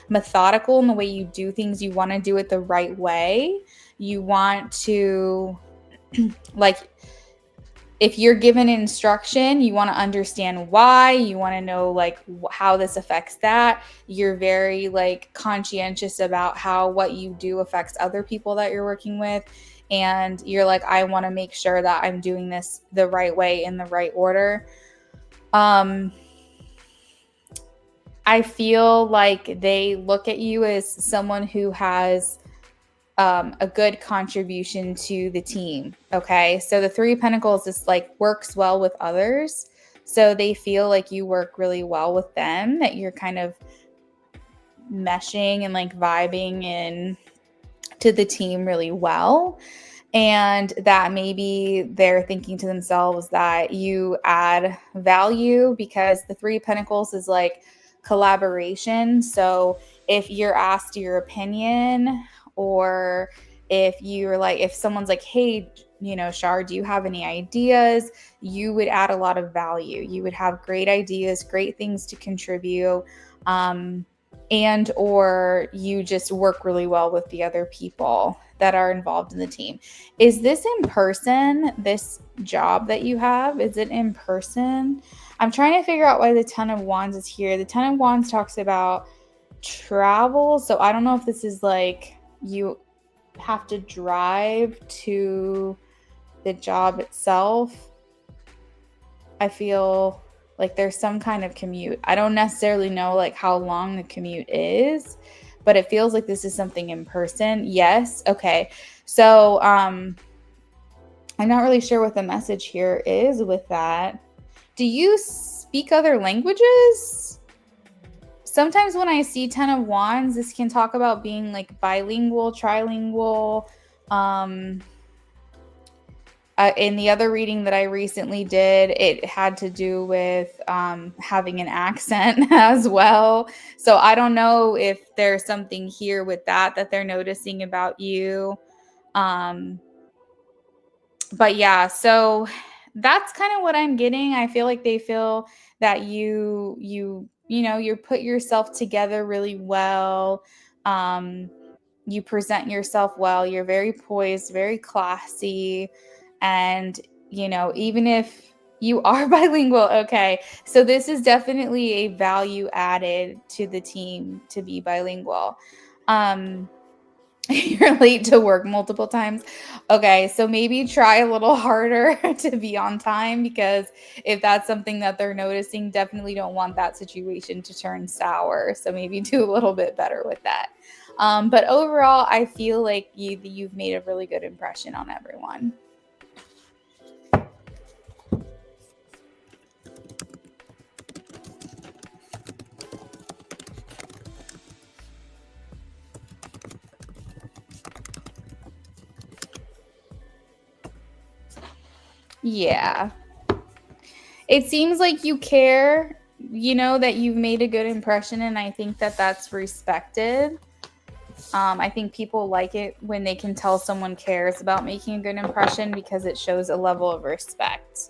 methodical in the way you do things. You want to do it the right way. You want to like, if you're given instruction, you want to understand why, you want to know like how this affects that. You're very like conscientious about how what you do affects other people that you're working with. And you're like, I want to make sure that I'm doing this the right way in the right order. I feel like they look at you as someone who has a good contribution to the team. Okay. So the Three of Pentacles is like works well with others. So they feel like you work really well with them, that you're kind of meshing and like vibing in to the team really well. And that maybe they're thinking to themselves that you add value, because the Three of Pentacles is like collaboration. So if you're asked your opinion, or if you're like, if someone's like, hey, you know, Shar, do you have any ideas? You would add a lot of value. You would have great ideas, great things to contribute. And or you just work really well with the other people that are involved in the team. Is this in person, this job that you have? Is it in person? I'm trying to figure out why the Ten of Wands is here. The Ten of Wands talks about travel. So I don't know if this is like you have to drive to the job itself. I feel like there's some kind of commute. I don't necessarily know like how long the commute is, but it feels like this is something in person. Yes. Okay. So I'm not really sure what the message here is with that. Do you speak other languages? Sometimes when I see Ten of Wands, this can talk about being like bilingual, trilingual. In the other reading that I recently did, it had to do with having an accent as well. So I don't know if there's something here with that they're noticing about you. But yeah, so that's kind of what I'm getting. I feel like they feel that you know, you put yourself together really well. You present yourself well. You're very poised, very classy. And, even if you are bilingual, okay. So this is definitely a value added to the team to be bilingual. You're late to work multiple times. Okay, so maybe try a little harder to be on time, because if that's something that they're noticing, definitely don't want that situation to turn sour. So maybe do a little bit better with that. But overall, I feel like you've made a really good impression on everyone. Yeah. It seems like you care, that you've made a good impression, and I think that that's respected. I think people like it when they can tell someone cares about making a good impression, because it shows a level of respect.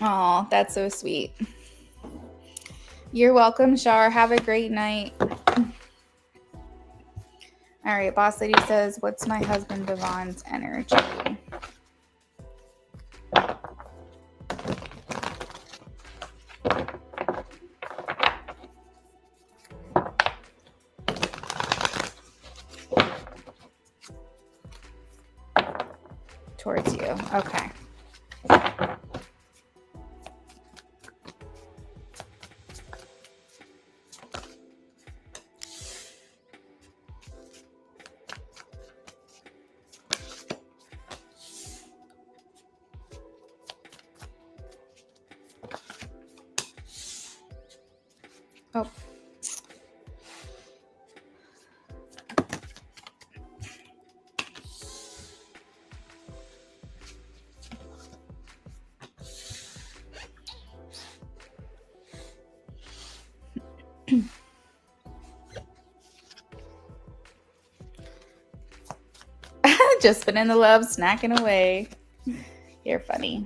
Oh, that's so sweet. You're welcome, Shar. Have a great night. All right, Boss Lady says, what's my husband Devon's energy? Towards you. Okay. Oh. Just been in the love, snacking away. You're funny.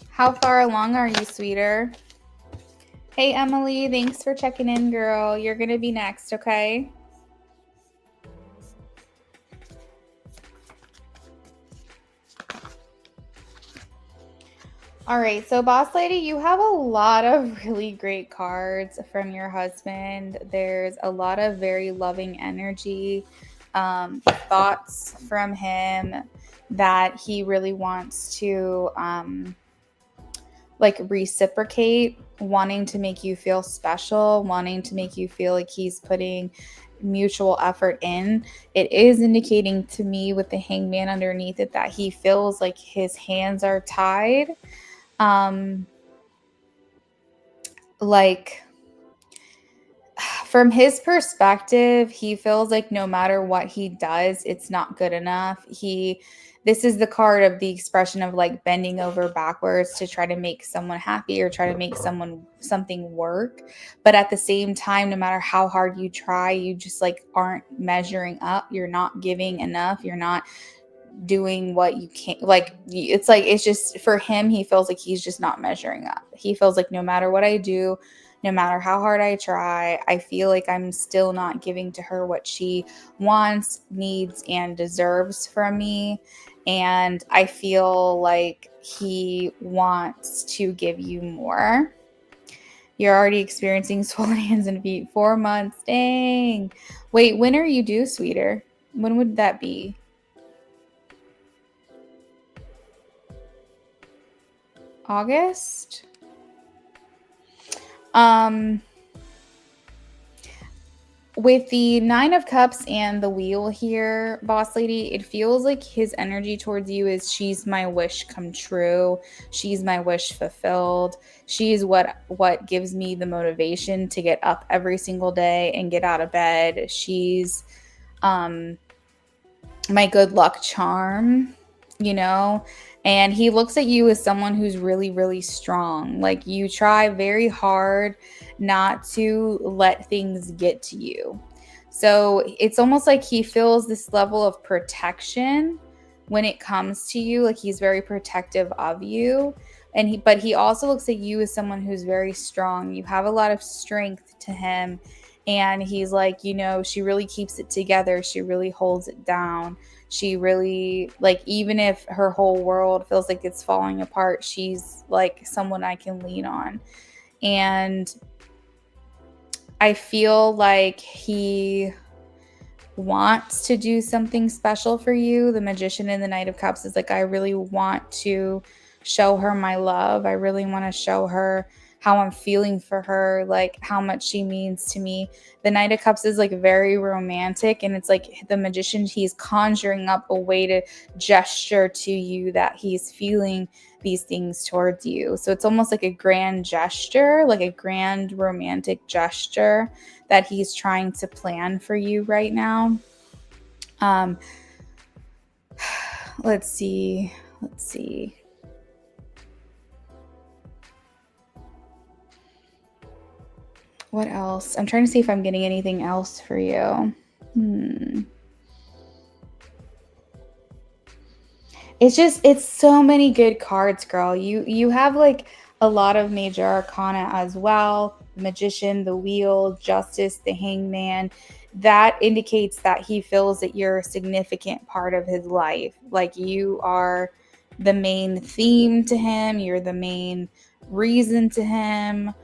How far along are you, sweeter? Hey, Emily, thanks for checking in, girl. You're going to be next, okay? All right, so Boss Lady, you have a lot of really great cards from your husband. There's a lot of very loving energy, thoughts from him that he really wants to reciprocate, wanting to make you feel special, wanting to make you feel like he's putting mutual effort in. It is indicating to me with the Hangman underneath it that he feels like his hands are tied. From his perspective, he feels like no matter what he does, it's not good enough. This is the card of the expression of like bending over backwards to try to make someone happy or try to make something work. But at the same time, no matter how hard you try, you just like aren't measuring up. You're not giving enough. You're not doing what you can. It's just for him, he feels like he's just not measuring up. He feels like no matter what I do, no matter how hard I try, I feel like I'm still not giving to her what she wants, needs, and deserves from me. And I feel like he wants to give you more. You're already experiencing swollen hands and feet. 4 months. Dang. Wait, when are you due, sweeter? When would that be? August? With the 9 of Cups and the Wheel here, Boss Lady, it feels like his energy towards you is she's my wish come true. She's my wish fulfilled. She's what gives me the motivation to get up every single day and get out of bed. She's my good luck charm. you know? And he looks at you as someone who's really, really strong. Like you try very hard not to let things get to you. So it's almost like he feels this level of protection when it comes to you. Like he's very protective of you. But he also looks at you as someone who's very strong. You have a lot of strength to him. And he's like, she really keeps it together. She really holds it down. She really, like, even if her whole world feels like it's falling apart, she's like someone I can lean on. And I feel like he wants to do something special for you. The Magician in the Knight of Cups is like, I really want to show her my love. I really want to show her how I'm feeling for her, like how much she means to me. The Knight of Cups is like very romantic, and it's like the Magician, he's conjuring up a way to gesture to you that he's feeling these things towards you. So it's almost like a grand gesture, like a grand romantic gesture that he's trying to plan for you right now. Um, let's see. What else? I'm trying to see if I'm getting anything else for you. It's so many good cards, girl. You have like a lot of major arcana as well. The Magician, the Wheel, Justice, the Hangman. That indicates that he feels that you're a significant part of his life. Like you are the main theme to him, you're the main reason to him.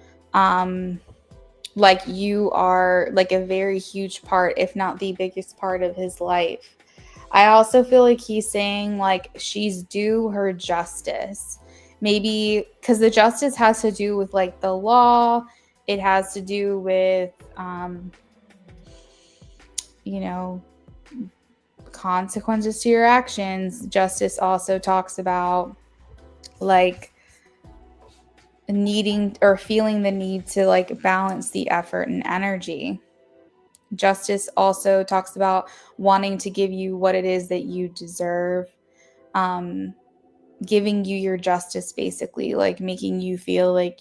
Like you are like a very huge part, if not the biggest part of his life. I also feel like he's saying like she's due her justice. Maybe because the justice has to do with like the law, it has to do with you know, consequences to your actions. Justice also talks about like needing or feeling the need to like balance the effort and energy. Justice also talks about wanting to give you what it is that you deserve, giving you your justice, basically, like making you feel like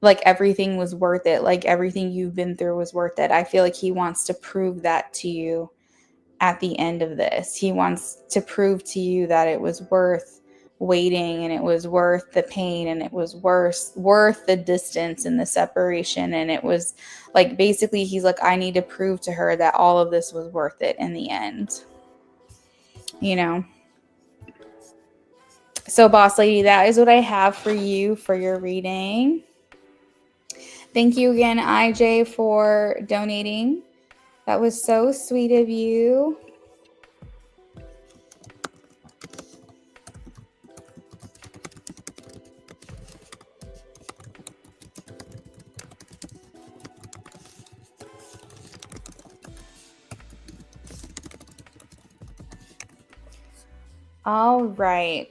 like everything was worth it, like everything you've been through was worth it. I feel like he wants to prove that to you at the end of this. He wants to prove to you that it was worth waiting, and it was worth the pain, and it was worth the distance and the separation. And it was like, basically, he's like, I need to prove to her that all of this was worth it in the end, you know. So, boss lady, that is what I have for you for your reading. Thank you again, IJ, for donating. That was so sweet of you. All right.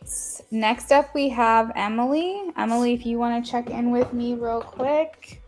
Next up, we have Emily. Emily, if you want to check in with me real quick.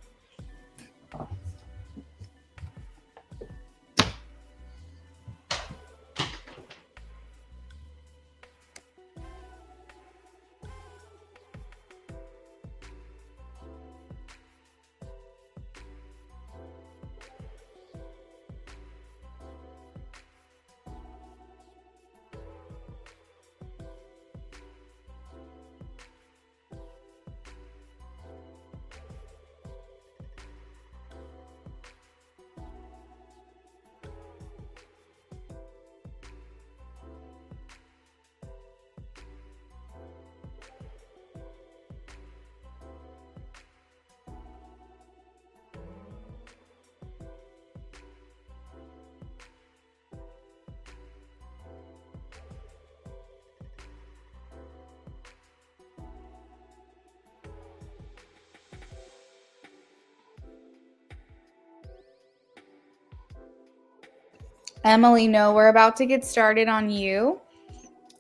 Emily, no, we're about to get started on you.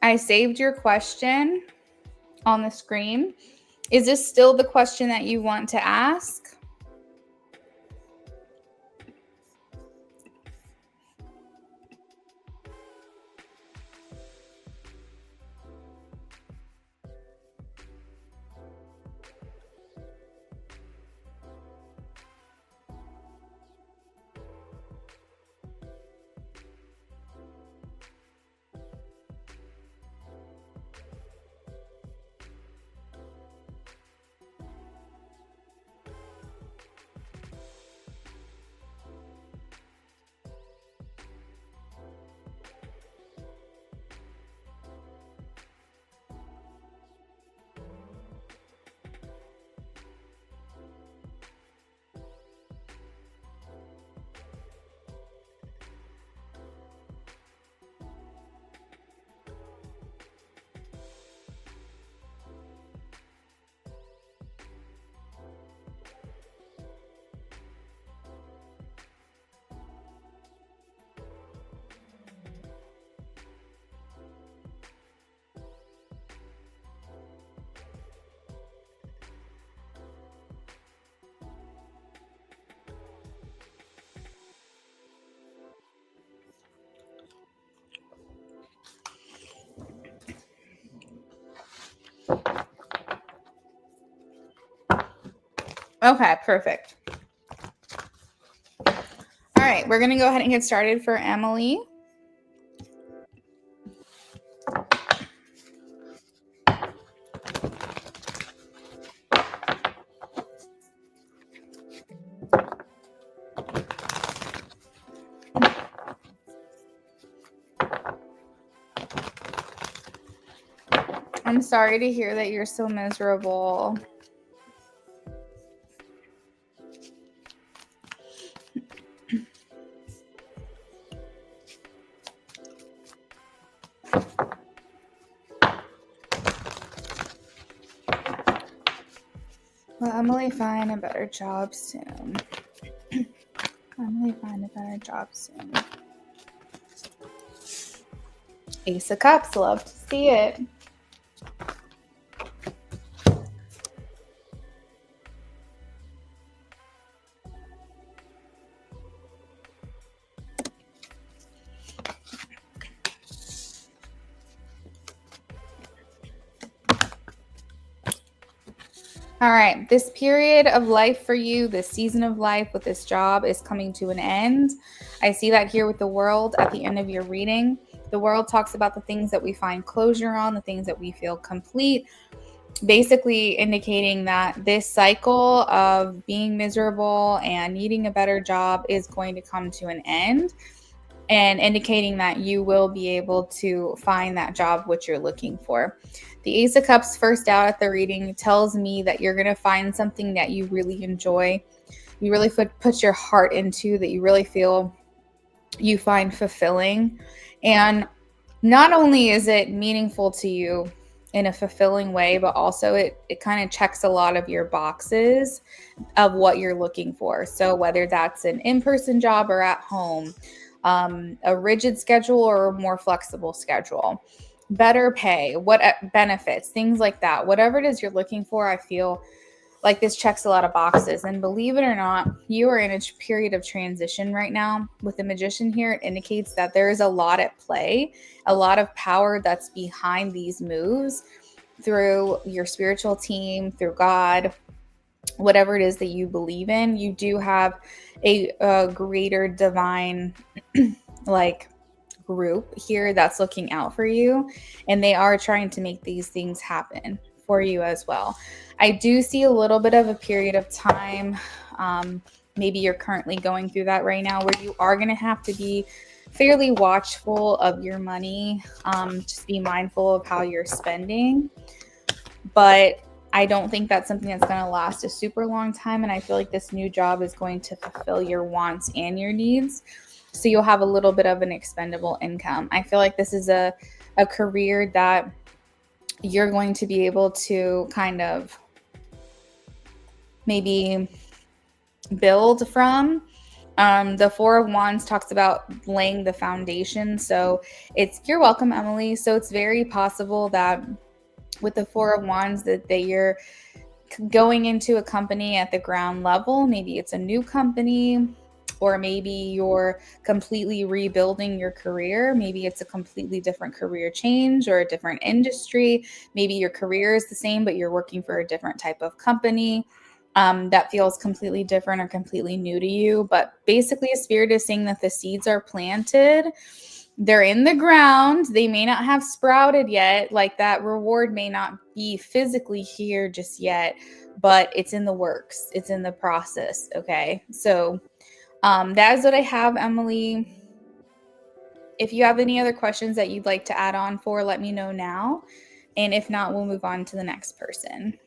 I saved your question on the screen. Is this still the question that you want to ask? Okay, perfect. All right, we're going to go ahead and get started for Emily. I'm sorry to hear that you're so miserable. Will Emily find a better job soon? Emily find a better job soon. Ace of Cups, love to see it. All right, this period of life for you, this season of life with this job is coming to an end. I see that here with the world at the end of your reading. The world talks about the things that we find closure on, the things that we feel complete, basically indicating that this cycle of being miserable and needing a better job is going to come to an end, and indicating that you will be able to find that job which you're looking for. The Ace of Cups first out at the reading tells me that you're going to find something that you really enjoy, you really put your heart into, that you really feel you find fulfilling. And not only is it meaningful to you in a fulfilling way, but also it kind of checks a lot of your boxes of what you're looking for. So whether that's an in-person job or at home, a rigid schedule or a more flexible schedule, better pay, what benefits, things like that, whatever it is you're looking for, I feel like this checks a lot of boxes. And believe it or not, you are in a period of transition right now. With the Magician here, it indicates that there is a lot at play, a lot of power that's behind these moves through your spiritual team, through God, whatever it is that you believe in. You do have a greater divine like group here that's looking out for you, and they are trying to make these things happen for you as well. I do see a little bit of a period of time, maybe you're currently going through that right now, where you are going to have to be fairly watchful of your money, just be mindful of how you're spending. But I don't think that's something that's going to last a super long time, and I feel like this new job is going to fulfill your wants and your needs. So you'll have a little bit of an expendable income. I feel like this is a career that you're going to be able to kind of maybe build from. The Four of Wands talks about laying the foundation. So you're welcome, Emily. So it's very possible that with the Four of Wands that you're going into a company at the ground level. Maybe it's a new company, or maybe you're completely rebuilding your career. Maybe it's a completely different career change or a different industry. Maybe your career is the same, but you're working for a different type of company that feels completely different or completely new to you. But basically, a spirit is saying that the seeds are planted. They're in the ground. They may not have sprouted yet. Like, that reward may not be physically here just yet, but it's in the works. It's in the process. Okay. So that is what I have, Emily. If you have any other questions that you'd like to add on for, let me know now. And if not, we'll move on to the next person.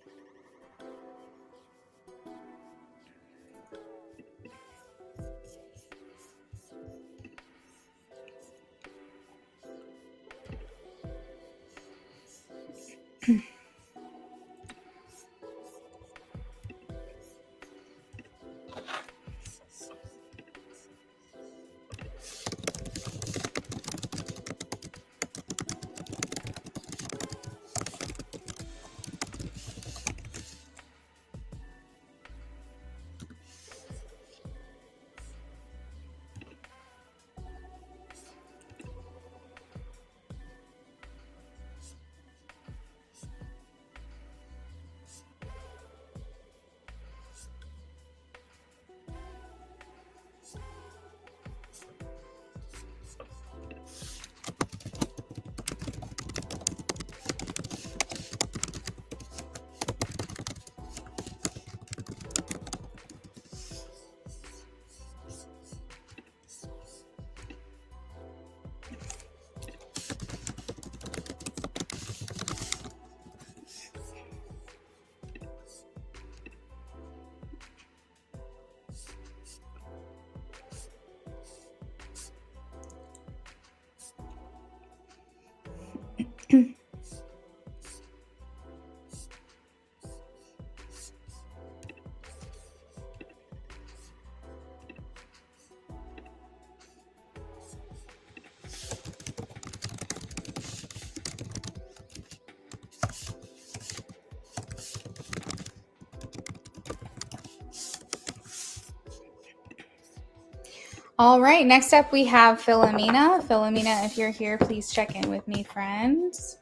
All right, next up we have Philomena. Philomena, if you're here, please check in with me, friends.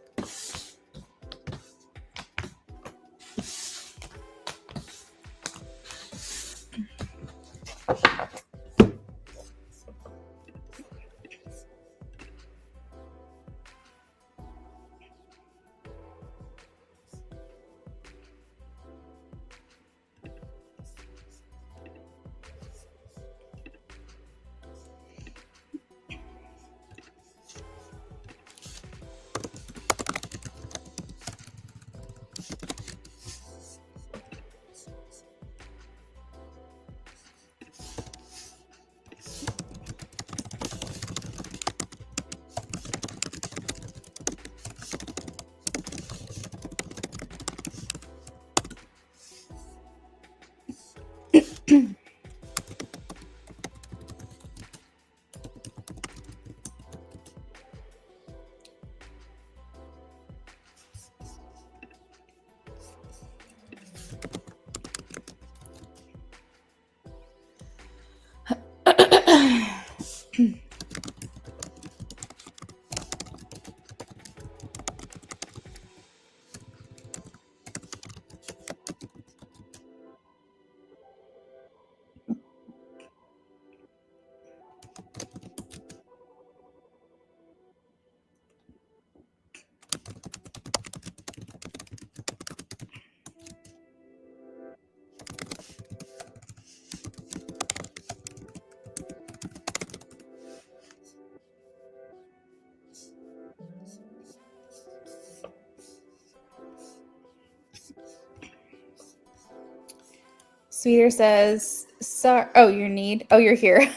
Sweeter says, you're here.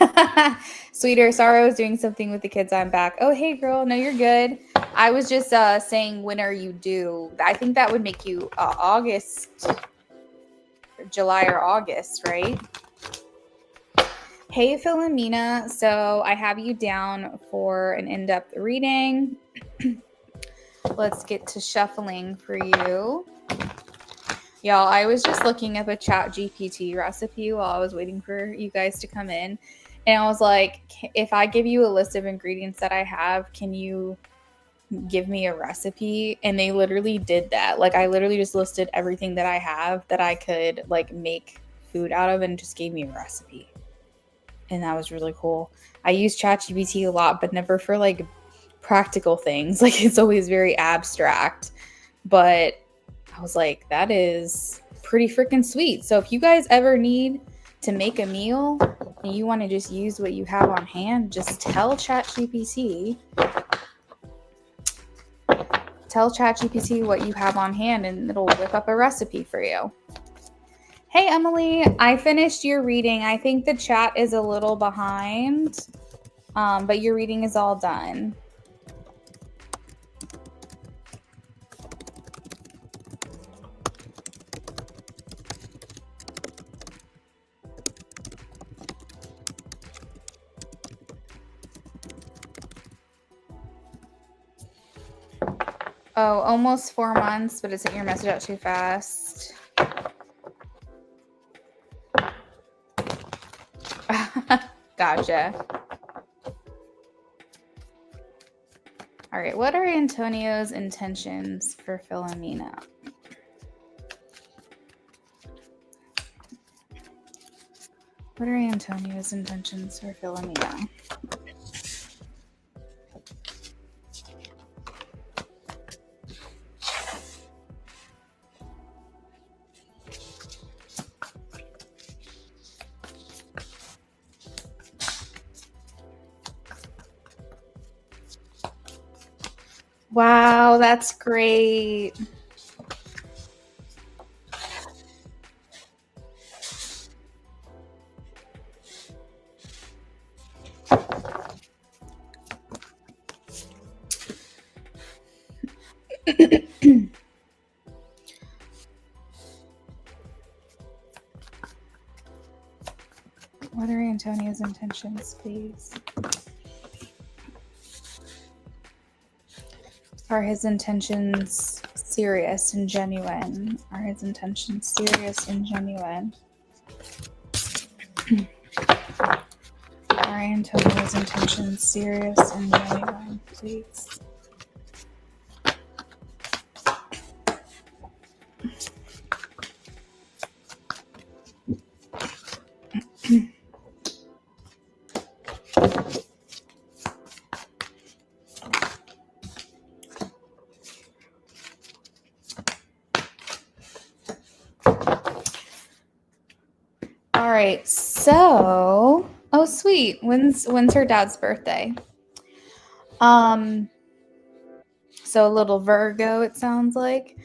Sweeter, Sarah was doing something with the kids. I'm back. Oh, hey, girl. No, you're good. I was just saying, when are you due? I think that would make you July or August, right? Hey, Philomena. So I have you down for an in-depth reading. Let's get to shuffling for you. Y'all, I was just looking up a ChatGPT recipe while I was waiting for you guys to come in. And I was like, if I give you a list of ingredients that I have, can you give me a recipe? And they literally did that. Like, I literally just listed everything that I have that I could like make food out of and just gave me a recipe. And that was really cool. I use ChatGPT a lot, but never for like practical things. Like, it's always very abstract. But I was like, that is pretty freaking sweet. So if you guys ever need to make a meal and you want to just use what you have on hand, just tell ChatGPT. Tell ChatGPT what you have on hand and it'll whip up a recipe for you. Hey, Emily, I finished your reading. I think the chat is a little behind, but your reading is all done. Oh, almost 4 months, but it sent your message out too fast. Gotcha. All right, what are Antonio's intentions for Philomena? What are Antonio's intentions for Philomena? Wow, that's great. What are Antonio's intentions, please? Are his intentions serious and genuine? Are his intentions serious and genuine? Are Antonio's intentions serious and genuine, please? All right, so oh sweet, when's her dad's birthday? So a little Virgo, it sounds like,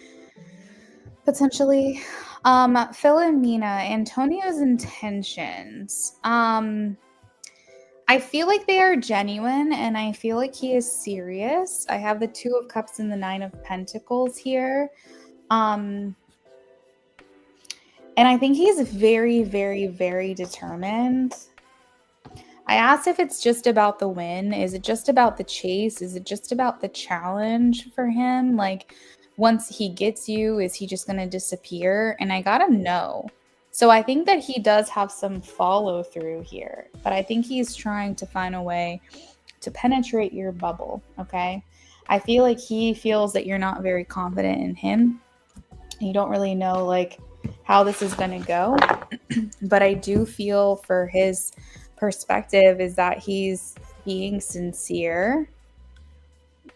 potentially. Philomena, Antonio's intentions. I feel like they are genuine, and I feel like he is serious. I have the Two of Cups and the Nine of Pentacles here. And I think he's very, very, very determined. I asked if it's just about the win. Is it just about the chase? Is it just about the challenge for him? Like, once he gets you, is he just going to disappear? And I got a no. So I think that he does have some follow through here, but I think he's trying to find a way to penetrate your bubble. Okay. I feel like he feels that you're not very confident in him. You don't really know like how this is going to go. But I do feel for his perspective is that he's being sincere,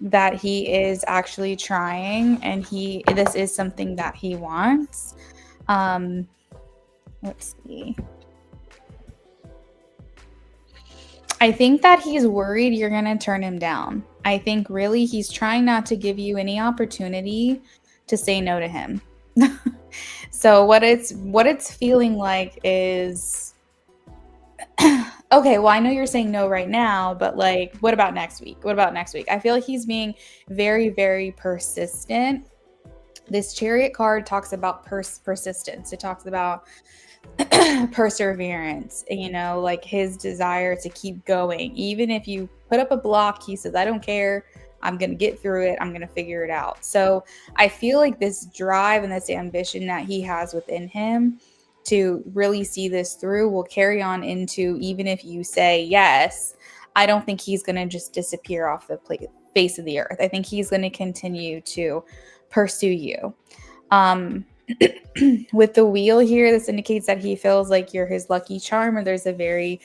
that he is actually trying, and this is something that he wants. Let's see. I think that he's worried you're going to turn him down. I think really he's trying not to give you any opportunity to say no to him. So what it's feeling like is okay, well, I know you're saying no right now, but like, what about next week? What about next week? I feel like he's being very, very persistent. This Chariot card talks about persistence. It talks about perseverance, you know, like his desire to keep going. Even if you put up a block, he says, I don't care. I'm going to get through it. I'm going to figure it out. So I feel like this drive and this ambition that he has within him to really see this through will carry on into, even if you say yes, I don't think he's going to just disappear off the face of the earth. I think he's going to continue to pursue you. With the wheel here, this indicates that he feels like you're his lucky charm, or there's a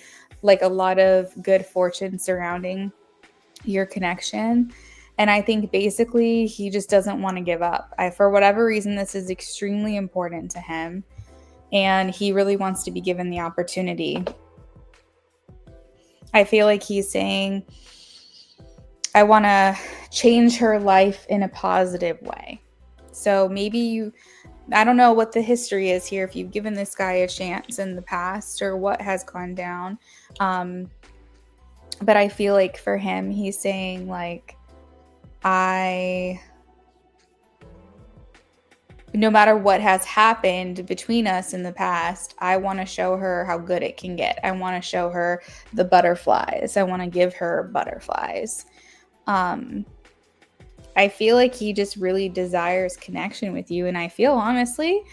lot of good fortune surrounding your connection. And I think basically he just doesn't want to give up. For whatever reason, this is extremely important to him, and he really wants to be given the opportunity. I feel like he's saying, I want to change her life in a positive way. So maybe I don't know what the history is here, if you've given this guy a chance in the past or what has gone down. But I feel like for him, he's saying like, no matter what has happened between us in the past, I want to show her how good it can get. I want to show her the butterflies. I want to give her butterflies. I feel like he just really desires connection with you. And I feel honestly,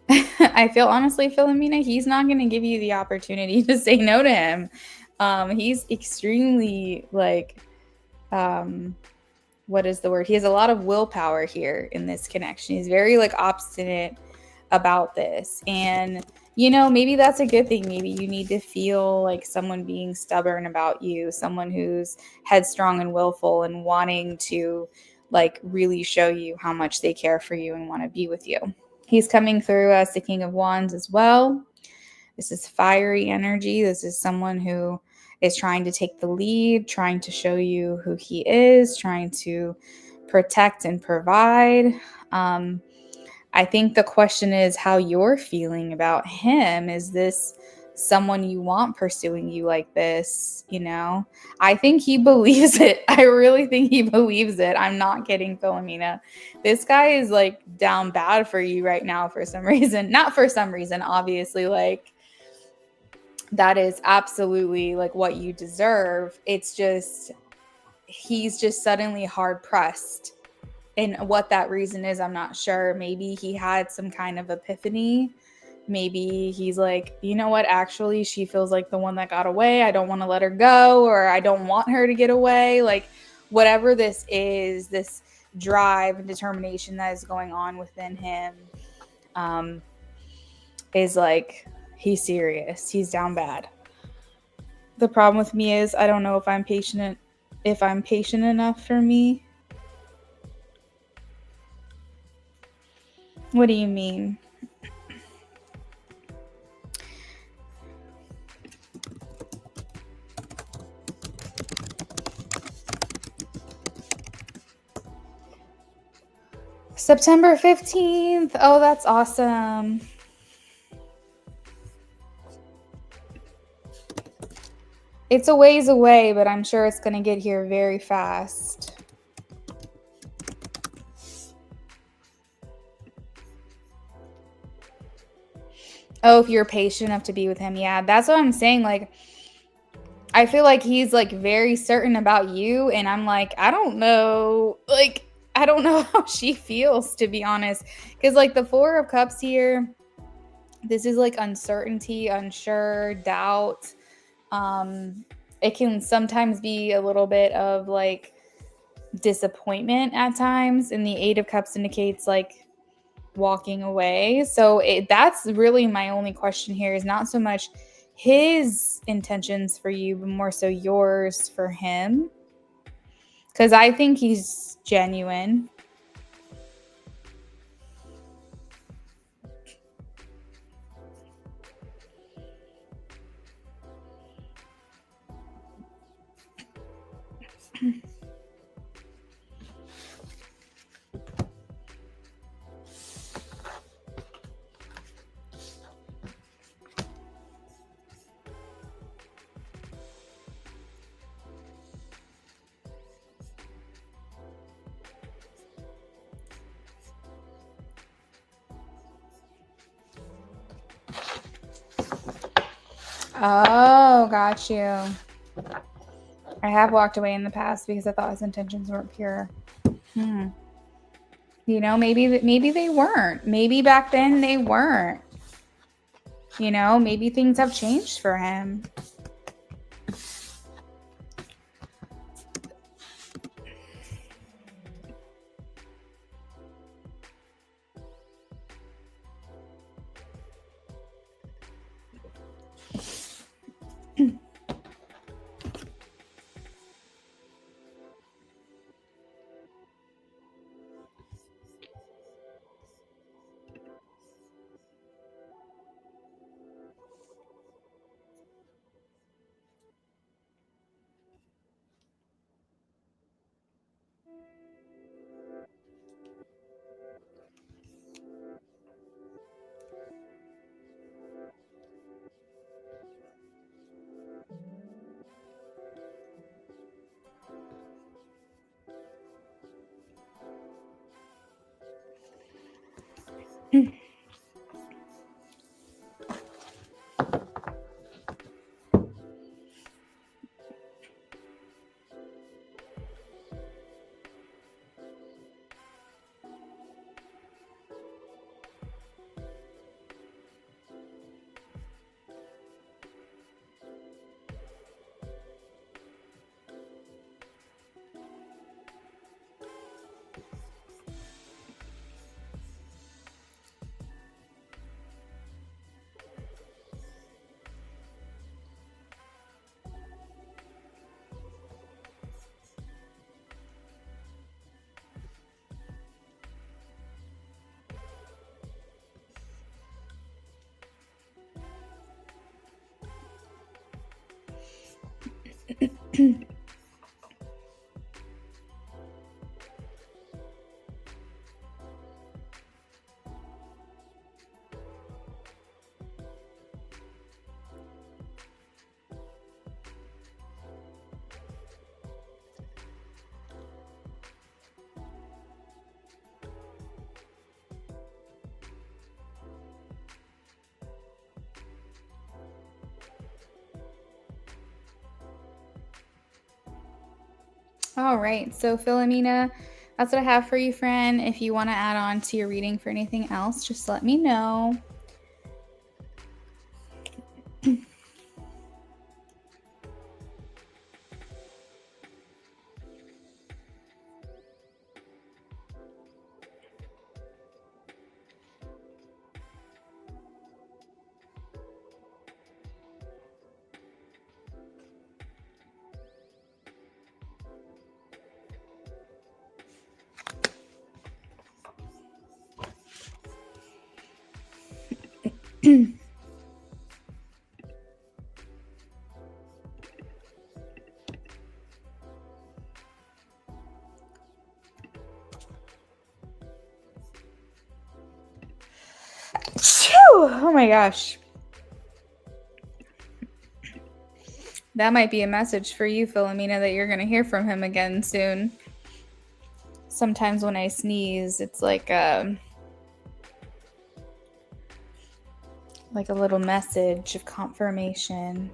Philomena, he's not going to give you the opportunity to say no to him. He's extremely like, what is the word? He has a lot of willpower here in this connection. He's very like obstinate about this. And, you know, maybe that's a good thing. Maybe you need to feel like someone being stubborn about you, someone who's headstrong and willful and wanting to like really show you how much they care for you and want to be with you. He's coming through as the King of Wands as well. This is fiery energy. This is someone who is trying to take the lead, trying to show you who he is, trying to protect and provide. I think the question is how you're feeling about him. Is this someone you want pursuing you like this, you know? I think he believes it. I really think he believes it. I'm not kidding, Philomena. This guy is like down bad for you right now for some reason. Not for some reason, obviously, like that is absolutely like what you deserve. It's just he's just suddenly hard pressed. And what that reason is, I'm not sure. Maybe he had some kind of epiphany. Maybe he's like, you know what? Actually, she feels like the one that got away. I don't want to let her go, or I don't want her to get away. Like, whatever this is, this drive and determination that is going on within him is like, he's serious. He's down bad. The problem with me is I don't know if I'm patient enough for me. What do you mean? September 15th. Oh, that's awesome. It's a ways away, but I'm sure it's going to get here very fast. Oh, if you're patient enough to be with him. Yeah, that's what I'm saying. Like, I feel like he's like very certain about you. And I'm like, I don't know. Like, I don't know how she feels, to be honest. Because like the Four of Cups here, this is like uncertainty, unsure, doubt. It can sometimes be a little bit of like disappointment at times. And the Eight of Cups indicates like walking away. So that's really my only question here, is not so much his intentions for you, but more so yours for him. Because I think he's genuine. Oh, got you. I have walked away in the past because I thought his intentions weren't pure. You know, maybe they weren't. Maybe back then they weren't. You know, maybe things have changed for him. All right. So, Philomena, that's what I have for you, friend. If you want to add on to your reading for anything else, just let me know. Oh my gosh. That might be a message for you, Philomena, that you're going to hear from him again soon. Sometimes when I sneeze, it's like a little message of confirmation.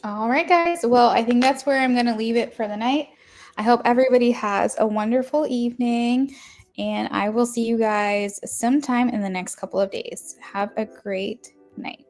All right, guys. Well, I think that's where I'm going to leave it for the night. I hope everybody has a wonderful evening, and I will see you guys sometime in the next couple of days. Have a great night.